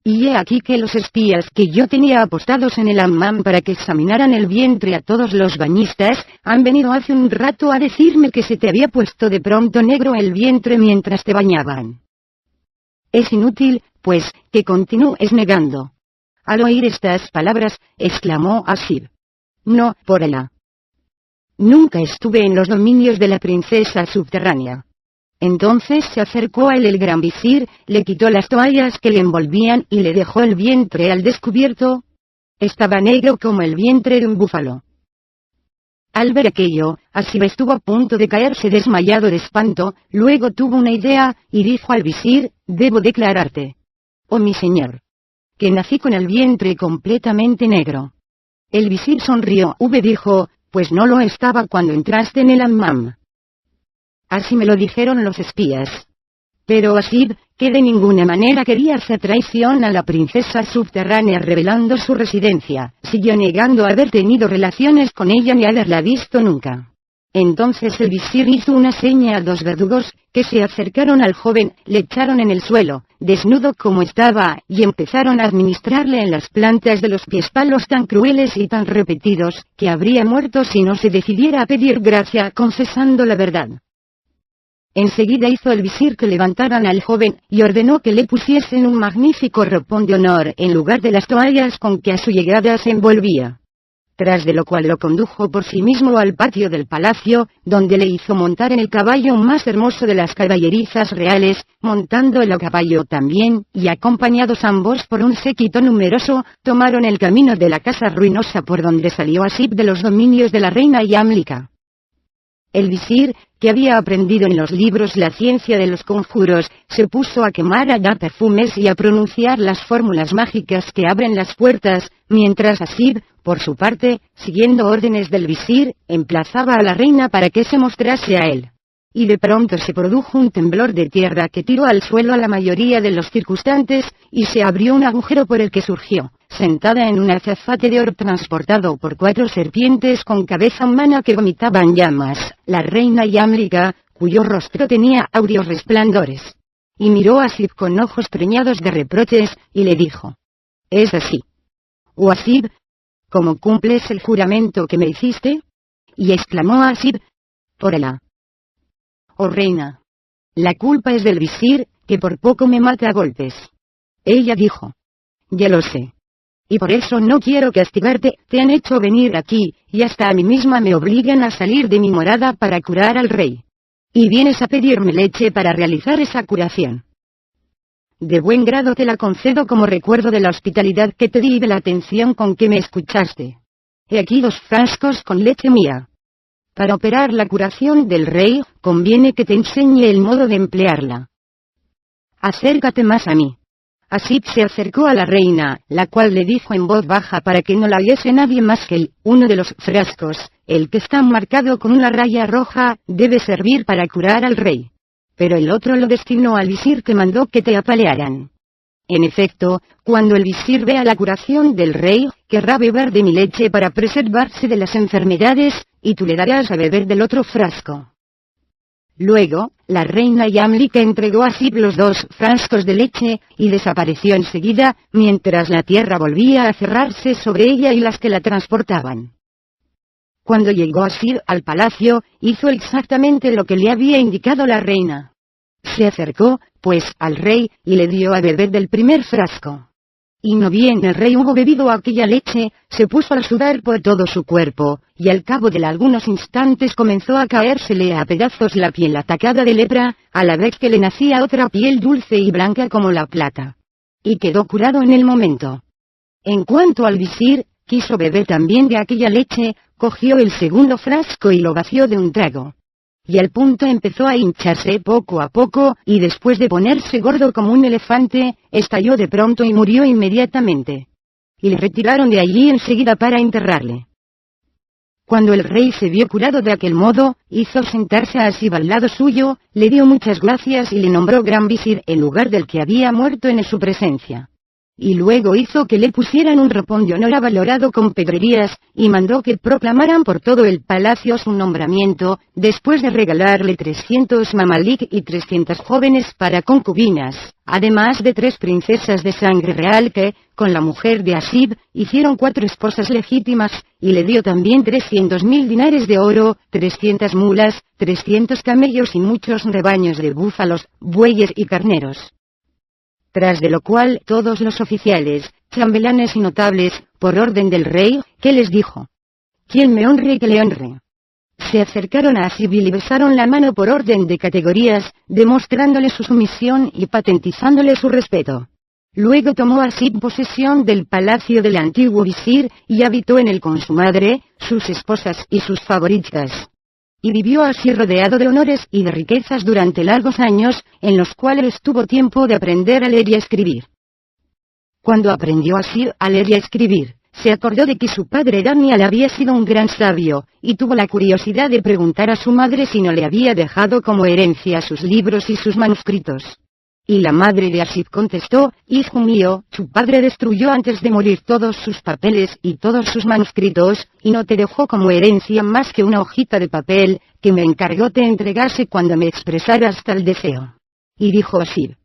Y he aquí que los espías que yo tenía apostados en el hammam para que examinaran el vientre a todos los bañistas, han venido hace un rato a decirme que se te había puesto de pronto negro el vientre mientras te bañaban. Es inútil, pues, que continúes negando». Al oír estas palabras, exclamó Asib: «No, por Alá. Nunca estuve en los dominios de la princesa subterránea». Entonces se acercó a él el gran visir, le quitó las toallas que le envolvían y le dejó el vientre al descubierto. Estaba negro como el vientre de un búfalo. Al ver aquello, Asib estuvo a punto de caerse desmayado de espanto, luego tuvo una idea, y dijo al visir: «Debo declararte, oh mi señor, que nací con el vientre completamente negro. El visir sonrió. Dijo, pues no lo estaba cuando entraste en el hammam. Así me lo dijeron los espías. Pero Asib, que de ninguna manera quería hacer traición a la princesa subterránea revelando su residencia, siguió negando haber tenido relaciones con ella ni haberla visto nunca. Entonces el visir hizo una seña a 2 verdugos, que se acercaron al joven, le echaron en el suelo, desnudo como estaba, y empezaron a administrarle en las plantas de los pies palos tan crueles y tan repetidos, que habría muerto si no se decidiera a pedir gracia confesando la verdad. Enseguida hizo el visir que levantaran al joven, y ordenó que le pusiesen un magnífico ropón de honor en lugar de las toallas con que a su llegada se envolvía. Tras de lo cual lo condujo por sí mismo al patio del palacio, donde le hizo montar en el caballo más hermoso de las caballerizas reales, montando el caballo también, y acompañados ambos por un séquito numeroso, tomaron el camino de la casa ruinosa por donde salió Asib de los dominios de la reina Yamlika. El visir, que había aprendido en los libros la ciencia de los conjuros, se puso a quemar allá perfumes y a pronunciar las fórmulas mágicas que abren las puertas, mientras Asib, por su parte, siguiendo órdenes del visir, emplazaba a la reina para que se mostrase a él. Y de pronto se produjo un temblor de tierra que tiró al suelo a la mayoría de los circunstantes, y se abrió un agujero por el que surgió, sentada en un azafate de oro transportado por 4 serpientes con cabeza humana que vomitaban llamas, la reina Yamlika, cuyo rostro tenía áureos resplandores. Y miró a Asib con ojos preñados de reproches, y le dijo: ¿Es así? ¿O Asib? ¿Cómo cumples el juramento que me hiciste? Y exclamó Asib: por Alá, oh reina, la culpa es del visir, que por poco me mata a golpes. Ella dijo: ya lo sé. Y por eso no quiero castigarte, te han hecho venir aquí, y hasta a mí misma me obligan a salir de mi morada para curar al rey. Y vienes a pedirme leche para realizar esa curación. De buen grado te la concedo como recuerdo de la hospitalidad que te di y de la atención con que me escuchaste. He aquí 2 frascos con leche mía. Para operar la curación del rey, conviene que te enseñe el modo de emplearla. Acércate más a mí. Asib se acercó a la reina, la cual le dijo en voz baja para que no la oyese nadie más que él: uno de los frascos, el que está marcado con una raya roja, debe servir para curar al rey. Pero el otro lo destinó al visir, que mandó que te apalearan. En efecto, cuando el visir vea la curación del rey, querrá beber de mi leche para preservarse de las enfermedades, y tú le darás a beber del otro frasco. Luego, la reina Yamlika entregó a Asib los 2 frascos de leche, y desapareció enseguida, mientras la tierra volvía a cerrarse sobre ella y las que la transportaban. Cuando llegó Asib al palacio, hizo exactamente lo que le había indicado la reina. Se acercó, pues, al rey, y le dio a beber del primer frasco. Y no bien el rey hubo bebido aquella leche, se puso a sudar por todo su cuerpo, y al cabo de algunos instantes comenzó a caérsele a pedazos la piel atacada de lepra, a la vez que le nacía otra piel dulce y blanca como la plata. Y quedó curado en el momento. En cuanto al visir, quiso beber también de aquella leche, cogió el segundo frasco y lo vació de un trago. Y al punto empezó a hincharse poco a poco, y después de ponerse gordo como un elefante, estalló de pronto y murió inmediatamente. Y le retiraron de allí enseguida para enterrarle. Cuando el rey se vio curado de aquel modo, hizo sentarse a Asib al lado suyo, le dio muchas gracias y le nombró gran visir en lugar del que había muerto en su presencia. Y luego hizo que le pusieran un ropón de honor avalorado con pedrerías, y mandó que proclamaran por todo el palacio su nombramiento, después de regalarle 300 mamalik y 300 jóvenes para concubinas, además de 3 princesas de sangre real que, con la mujer de Asib, hicieron 4 esposas legítimas, y le dio también 300.000 dinares de oro, 300 mulas, 300 camellos y muchos rebaños de búfalos, bueyes y carneros. Tras de lo cual todos los oficiales, chambelanes y notables, por orden del rey, que les dijo: quien me honre que le honre. Se acercaron a Asib y le besaron la mano por orden de categorías, demostrándole su sumisión y patentizándole su respeto. Luego tomó Asib posesión del palacio del antiguo visir, y habitó en él con su madre, sus esposas y sus favoritas. Y vivió así rodeado de honores y de riquezas durante largos años, en los cuales tuvo tiempo de aprender a leer y a escribir. Cuando aprendió así a leer y a escribir, se acordó de que su padre Daniel había sido un gran sabio, y tuvo la curiosidad de preguntar a su madre si no le había dejado como herencia sus libros y sus manuscritos. Y la madre de Asib contestó: hijo mío, tu padre destruyó antes de morir todos sus papeles y todos sus manuscritos, y no te dejó como herencia más que una hojita de papel, que me encargó te entregase cuando me expresaras tal deseo. Y dijo Asib: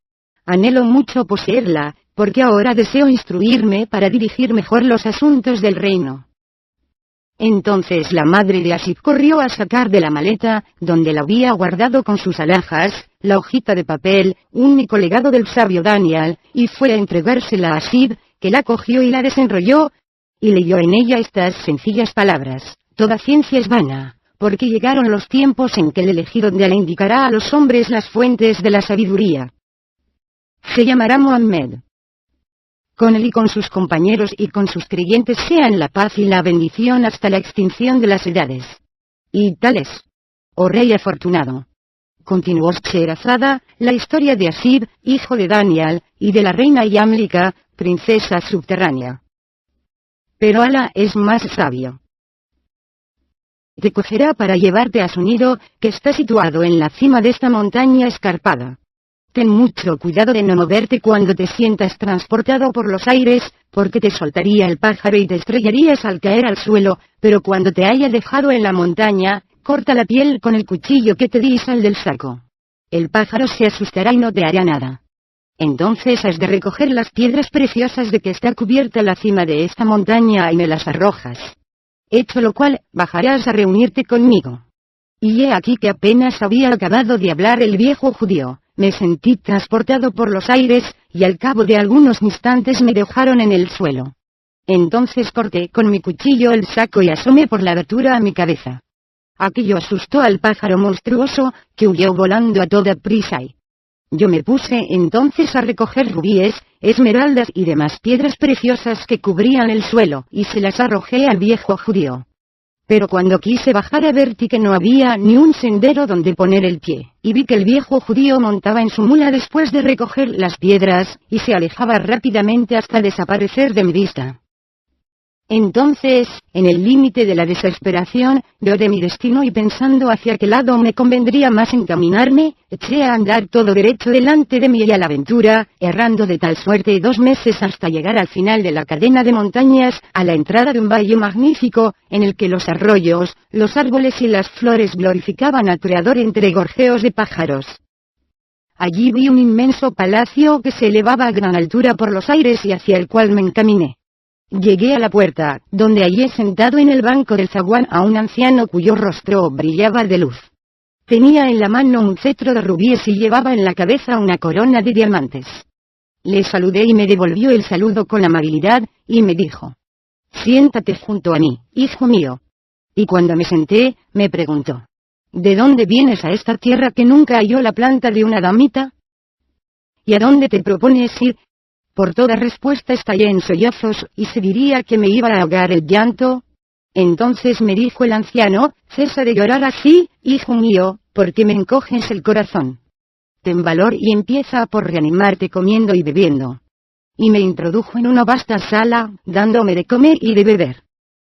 anhelo mucho poseerla, porque ahora deseo instruirme para dirigir mejor los asuntos del reino. Entonces la madre de Asib corrió a sacar de la maleta, donde la había guardado con sus alhajas, la hojita de papel, único legado del sabio Daniel, y fue a entregársela a Asib, que la cogió y la desenrolló, y leyó en ella estas sencillas palabras: toda ciencia es vana, porque llegaron los tiempos en que el elegido le indicará a los hombres las fuentes de la sabiduría. Se llamará Mohammed. Con él y con sus compañeros y con sus creyentes sean la paz y la bendición hasta la extinción de las edades. Y tal es. Oh rey afortunado. Continuó Scheherazada, la historia de Asib, hijo de Daniel, y de la reina Yamlika, princesa subterránea. Pero Alá es más sabio. Te cogerá para llevarte a su nido, que está situado en la cima de esta montaña escarpada. Ten mucho cuidado de no moverte cuando te sientas transportado por los aires, porque te soltaría el pájaro y te estrellarías al caer al suelo, pero cuando te haya dejado en la montaña, corta la piel con el cuchillo que te di y sal del saco. El pájaro se asustará y no te hará nada. Entonces has de recoger las piedras preciosas de que está cubierta la cima de esta montaña y me las arrojas. Hecho lo cual, bajarás a reunirte conmigo. Y he aquí que apenas había acabado de hablar el viejo judío, me sentí transportado por los aires, y al cabo de algunos instantes me dejaron en el suelo. Entonces corté con mi cuchillo el saco y asomé por la abertura a mi cabeza. Aquello asustó al pájaro monstruoso, que huyó volando a toda prisa y yo me puse entonces a recoger rubíes, esmeraldas y demás piedras preciosas que cubrían el suelo, y se las arrojé al viejo judío. Pero cuando quise bajar a ver que no había ni un sendero donde poner el pie, y vi que el viejo judío montaba en su mula después de recoger las piedras, y se alejaba rápidamente hasta desaparecer de mi vista. Entonces, en el límite de la desesperación, yo de mi destino y pensando hacia qué lado me convendría más encaminarme, eché a andar todo derecho delante de mí y a la aventura, errando de tal suerte 2 meses hasta llegar al final de la cadena de montañas, a la entrada de un valle magnífico, en el que los arroyos, los árboles y las flores glorificaban al Creador entre gorjeos de pájaros. Allí vi un inmenso palacio que se elevaba a gran altura por los aires y hacia el cual me encaminé. Llegué a la puerta, donde hallé sentado en el banco del zaguán a un anciano cuyo rostro brillaba de luz. Tenía en la mano un cetro de rubíes y llevaba en la cabeza una corona de diamantes. Le saludé y me devolvió el saludo con amabilidad, y me dijo: siéntate junto a mí, hijo mío. Y cuando me senté, me preguntó: ¿de dónde vienes a esta tierra que nunca halló la planta de una damita? ¿Y a dónde te propones ir? Por toda respuesta estallé en sollozos, y se diría que me iba a ahogar el llanto. Entonces me dijo el anciano: cesa de llorar así, hijo mío, porque me encoges el corazón. Ten valor y empieza por reanimarte comiendo y bebiendo. Y me introdujo en una vasta sala, dándome de comer y de beber.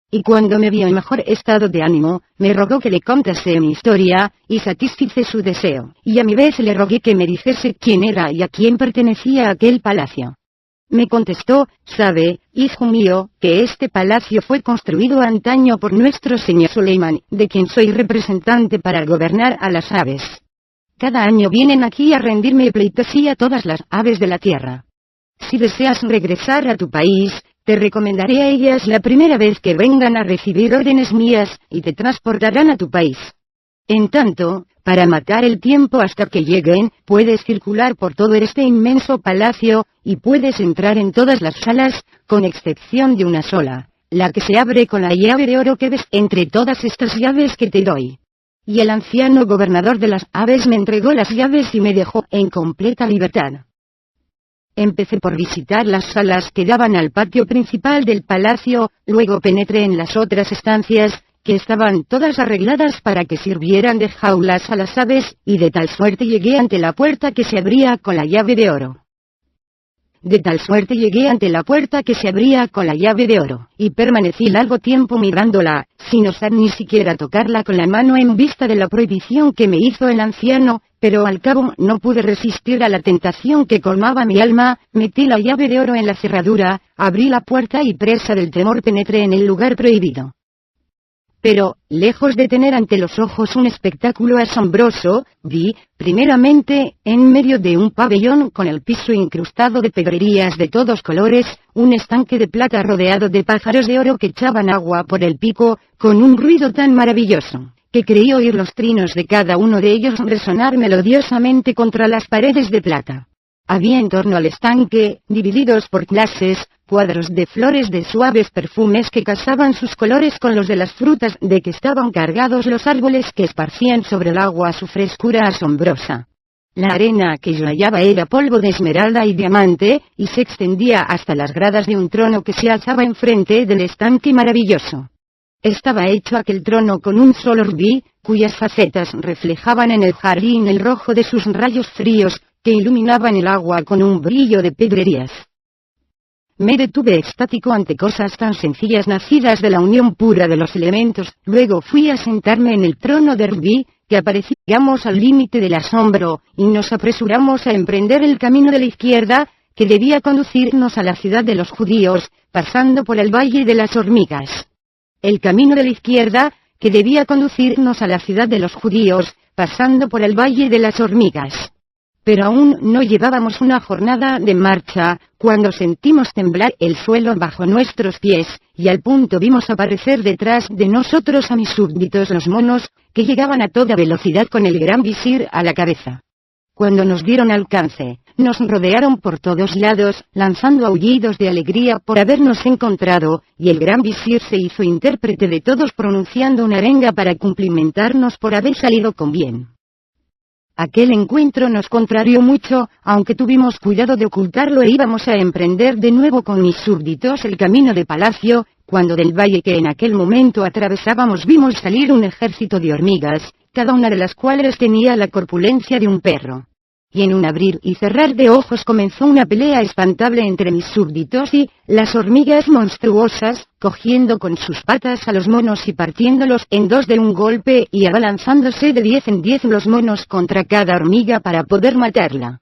Y cuando me vio en mejor estado de ánimo, me rogó que le contase mi historia, y satisfice su deseo, y a mi vez le rogué que me dijese quién era y a quién pertenecía aquel palacio. Me contestó: sabe, hijo mío, que este palacio fue construido antaño por nuestro señor Suleimán, de quien soy representante para gobernar a las aves. Cada año vienen aquí a rendirme pleitesía todas las aves de la tierra. Si deseas regresar a tu país, te recomendaré a ellas la primera vez que vengan a recibir órdenes mías, y te transportarán a tu país. En tanto, para matar el tiempo hasta que lleguen, puedes circular por todo este inmenso palacio, y puedes entrar en todas las salas, con excepción de una sola, la que se abre con la llave de oro que ves entre todas estas llaves que te doy. Y el anciano gobernador de las aves me entregó las llaves y me dejó en completa libertad. Empecé por visitar las salas que daban al patio principal del palacio, luego penetré en las otras estancias, que estaban todas arregladas para que sirvieran de jaulas a las aves, y de tal suerte llegué ante la puerta que se abría con la llave de oro. de tal suerte llegué ante la puerta que se abría con la llave de oro, y permanecí largo tiempo mirándola, sin osar ni siquiera tocarla con la mano en vista de la prohibición que me hizo el anciano, pero al cabo no pude resistir a la tentación que colmaba mi alma, metí la llave de oro en la cerradura, abrí la puerta y presa del temor penetré en el lugar prohibido. Pero, lejos de tener ante los ojos un espectáculo asombroso, vi, primeramente, en medio de un pabellón con el piso incrustado de pedrerías de todos colores, un estanque de plata rodeado de pájaros de oro que echaban agua por el pico, con un ruido tan maravilloso, que creí oír los trinos de cada uno de ellos resonar melodiosamente contra las paredes de plata. Había en torno al estanque, divididos por clases, cuadros de flores de suaves perfumes que casaban sus colores con los de las frutas de que estaban cargados los árboles que esparcían sobre el agua su frescura asombrosa. La arena que yo hallaba era polvo de esmeralda y diamante, y se extendía hasta las gradas de un trono que se alzaba enfrente del estanque maravilloso. Estaba hecho aquel trono con un solo rubí, cuyas facetas reflejaban en el jardín el rojo de sus rayos fríos, que iluminaban el agua con un brillo de pedrerías. Me detuve extático ante cosas tan sencillas nacidas de la unión pura de los elementos, luego fui a sentarme en el trono de rubí, que aparecíamos al límite del asombro, y nos apresuramos a emprender el camino de la izquierda, que debía conducirnos a la ciudad de los judíos, pasando por el valle de las hormigas. El camino de la izquierda, que debía conducirnos a la ciudad de los judíos, pasando por el valle de las hormigas. Pero aún no llevábamos una jornada de marcha, cuando sentimos temblar el suelo bajo nuestros pies, y al punto vimos aparecer detrás de nosotros a mis súbditos los monos, que llegaban a toda velocidad con el gran visir a la cabeza. Cuando nos dieron alcance, nos rodearon por todos lados, lanzando aullidos de alegría por habernos encontrado, y el gran visir se hizo intérprete de todos pronunciando una arenga para cumplimentarnos por haber salido con bien. Aquel encuentro nos contrarió mucho, aunque tuvimos cuidado de ocultarlo e íbamos a emprender de nuevo con mis súbditos el camino de palacio, cuando del valle que en aquel momento atravesábamos vimos salir un ejército de hormigas, cada una de las cuales tenía la corpulencia de un perro. Y en un abrir y cerrar de ojos comenzó una pelea espantable entre mis súbditos y las hormigas monstruosas, cogiendo con sus patas a los monos y partiéndolos en dos de un golpe y abalanzándose de 10 en 10 los monos contra cada hormiga para poder matarla.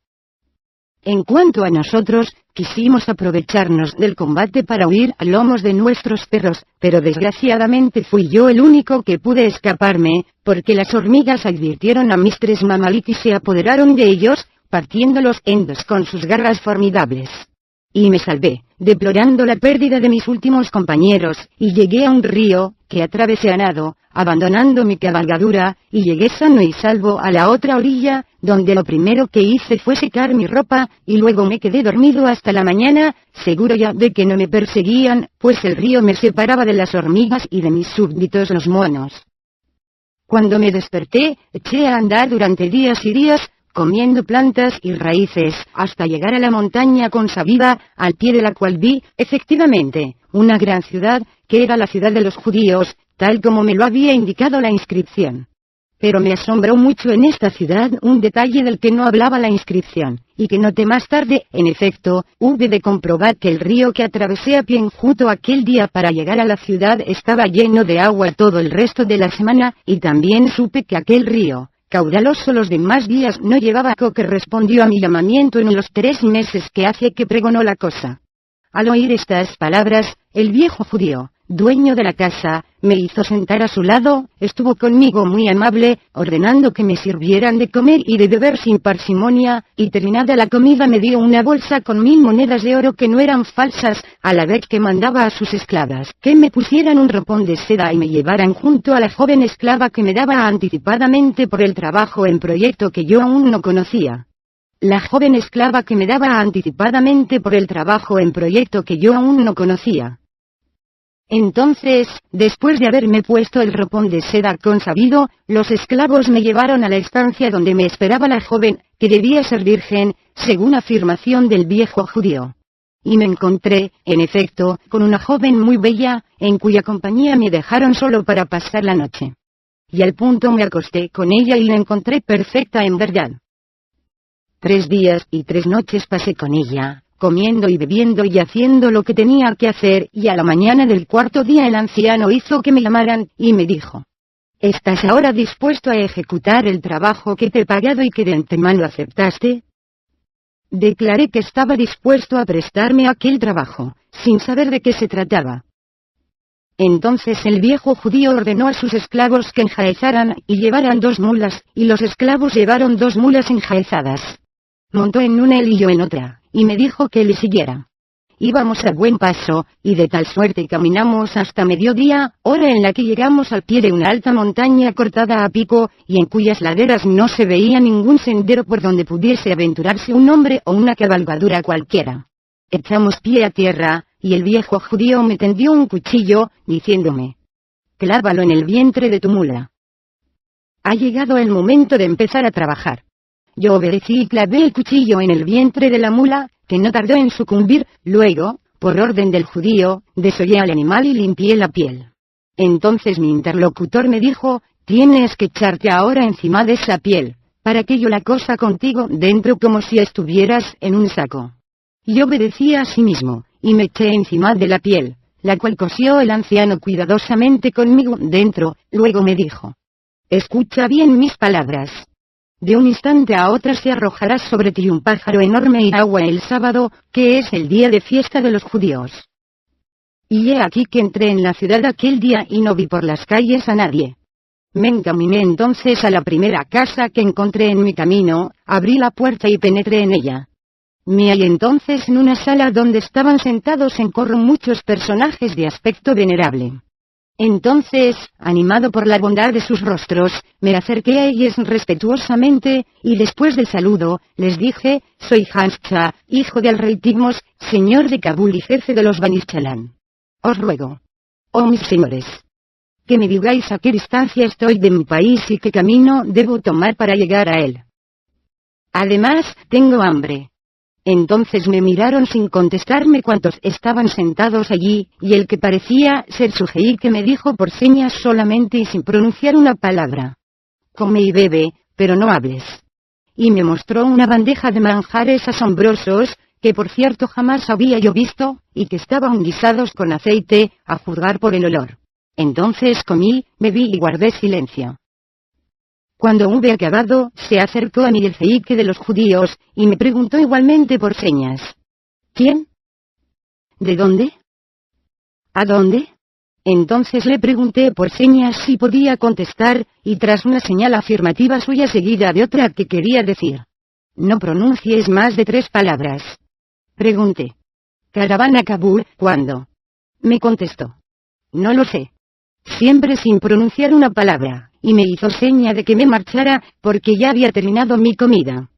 En cuanto a nosotros, quisimos aprovecharnos del combate para huir a lomos de nuestros perros, pero desgraciadamente fui yo el único que pude escaparme, porque las hormigas advirtieron a Mistress Mamalik y se apoderaron de ellos, partiéndolos en dos con sus garras formidables. Y me salvé, deplorando la pérdida de mis últimos compañeros, y llegué a un río, que atravesé a nado, abandonando mi cabalgadura, y llegué sano y salvo a la otra orilla, donde lo primero que hice fue secar mi ropa, y luego me quedé dormido hasta la mañana, seguro ya de que no me perseguían, pues el río me separaba de las hormigas y de mis súbditos los monos. Cuando me desperté, eché a andar durante días y días, comiendo plantas y raíces, hasta llegar a la montaña consabida, al pie de la cual vi, efectivamente, una gran ciudad, que era la ciudad de los judíos, tal como me lo había indicado la inscripción. Pero me asombró mucho en esta ciudad un detalle del que no hablaba la inscripción, y que noté más tarde, en efecto, hube de comprobar que el río que atravesé a pie enjuto aquel día para llegar a la ciudad estaba lleno de agua todo el resto de la semana, y también supe que aquel río, caudaloso los demás días, no llevaba co que respondió a mi llamamiento en los 3 meses que hace que pregonó la cosa. Al oír estas palabras, el viejo judío, dueño de la casa, me hizo sentar a su lado, estuvo conmigo muy amable, ordenando que me sirvieran de comer y de beber sin parsimonia, y terminada la comida me dio una bolsa con 1000 monedas de oro que no eran falsas, a la vez que mandaba a sus esclavas que me pusieran un ropón de seda y me llevaran junto a la joven esclava que me daba anticipadamente por el trabajo en proyecto que yo aún no conocía. La joven esclava que me daba anticipadamente por el trabajo en proyecto que yo aún no conocía. Entonces, después de haberme puesto el ropón de seda consabido, los esclavos me llevaron a la estancia donde me esperaba la joven, que debía ser virgen, según afirmación del viejo judío. Y me encontré, en efecto, con una joven muy bella, en cuya compañía me dejaron solo para pasar la noche. Y al punto me acosté con ella y la encontré perfecta en verdad. 3 días y 3 noches pasé con ella, comiendo y bebiendo y haciendo lo que tenía que hacer, y a la mañana del cuarto día el anciano hizo que me llamaran, y me dijo: ¿Estás ahora dispuesto a ejecutar el trabajo que te he pagado y que de antemano aceptaste? Declaré que estaba dispuesto a prestarme aquel trabajo, sin saber de qué se trataba. Entonces el viejo judío ordenó a sus esclavos que enjaezaran y llevaran 2 mulas, y los esclavos llevaron 2 mulas enjaezadas. Montó en una él y yo en otra, y me dijo que le siguiera. Íbamos a buen paso, y de tal suerte caminamos hasta mediodía, hora en la que llegamos al pie de una alta montaña cortada a pico, y en cuyas laderas no se veía ningún sendero por donde pudiese aventurarse un hombre o una cabalgadura cualquiera. Echamos pie a tierra, y el viejo judío me tendió un cuchillo, diciéndome: «Clávalo en el vientre de tu mula». Ha llegado el momento de empezar a trabajar. Yo obedecí y clavé el cuchillo en el vientre de la mula, que no tardó en sucumbir. Luego, por orden del judío, desollé al animal y limpié la piel. Entonces mi interlocutor me dijo: «Tienes que echarte ahora encima de esa piel, para que yo la cosa contigo dentro como si estuvieras en un saco». Y obedecí a sí mismo, y me eché encima de la piel, la cual cosió el anciano cuidadosamente conmigo dentro. Luego me dijo: «Escucha bien mis palabras. De un instante a otro se arrojará sobre ti un pájaro enorme y agua el sábado, que es el día de fiesta de los judíos». Y he aquí que entré en la ciudad aquel día y no vi por las calles a nadie. Me encaminé entonces a la primera casa que encontré en mi camino, abrí la puerta y penetré en ella. Me hallé entonces en una sala donde estaban sentados en corro muchos personajes de aspecto venerable. Entonces, animado por la bondad de sus rostros, me acerqué a ellos respetuosamente, y después del saludo, les dije: «Soy Hanscha, hijo del rey Tigmos, señor de Kabul y jefe de los Banischalan. Os ruego, oh mis señores, que me digáis a qué distancia estoy de mi país y qué camino debo tomar para llegar a él. Además, tengo hambre». Entonces me miraron sin contestarme cuantos estaban sentados allí, y el que parecía ser su jeique me dijo por señas solamente y sin pronunciar una palabra: «Come y bebe, pero no hables». Y me mostró una bandeja de manjares asombrosos, que por cierto jamás había yo visto, y que estaban guisados con aceite, a juzgar por el olor. Entonces comí, bebí y guardé silencio. Cuando hube acabado, se acercó a mí el jeique de los judíos, y me preguntó igualmente por señas: «¿Quién? ¿De dónde? ¿A dónde?». Entonces le pregunté por señas si podía contestar, y tras una señal afirmativa suya seguida de otra que quería decir: «No pronuncies más de 3 palabras». Pregunté: «¿Caravana Kabul, cuándo?». Me contestó: «No lo sé». Siempre sin pronunciar una palabra, y me hizo seña de que me marchara, porque ya había terminado mi comida.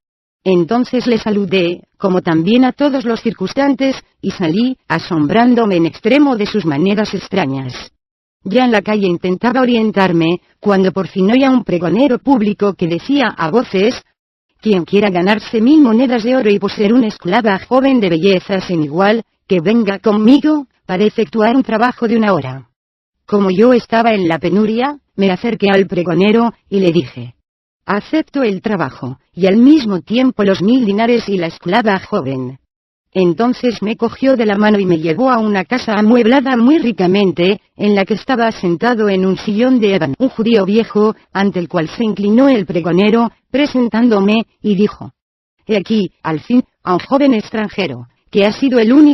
Entonces le saludé, como también a todos los circunstantes, y salí, asombrándome en extremo de sus maneras extrañas. Ya en la calle intentaba orientarme, cuando por fin oí a un pregonero público que decía a voces: «Quien quiera ganarse 1000 monedas de oro y poseer una esclava joven de belleza sin igual, que venga conmigo, para efectuar un trabajo de 1 hora». Como yo estaba en la penuria, me acerqué al pregonero, y le dije: «Acepto el trabajo, y al mismo tiempo los 1000 dinares y la esclava joven». Entonces me cogió de la mano y me llevó a una casa amueblada muy ricamente, en la que estaba sentado en un sillón de ébano un judío viejo, ante el cual se inclinó el pregonero, presentándome, y dijo: «He aquí, al fin, a un joven extranjero, que ha sido el único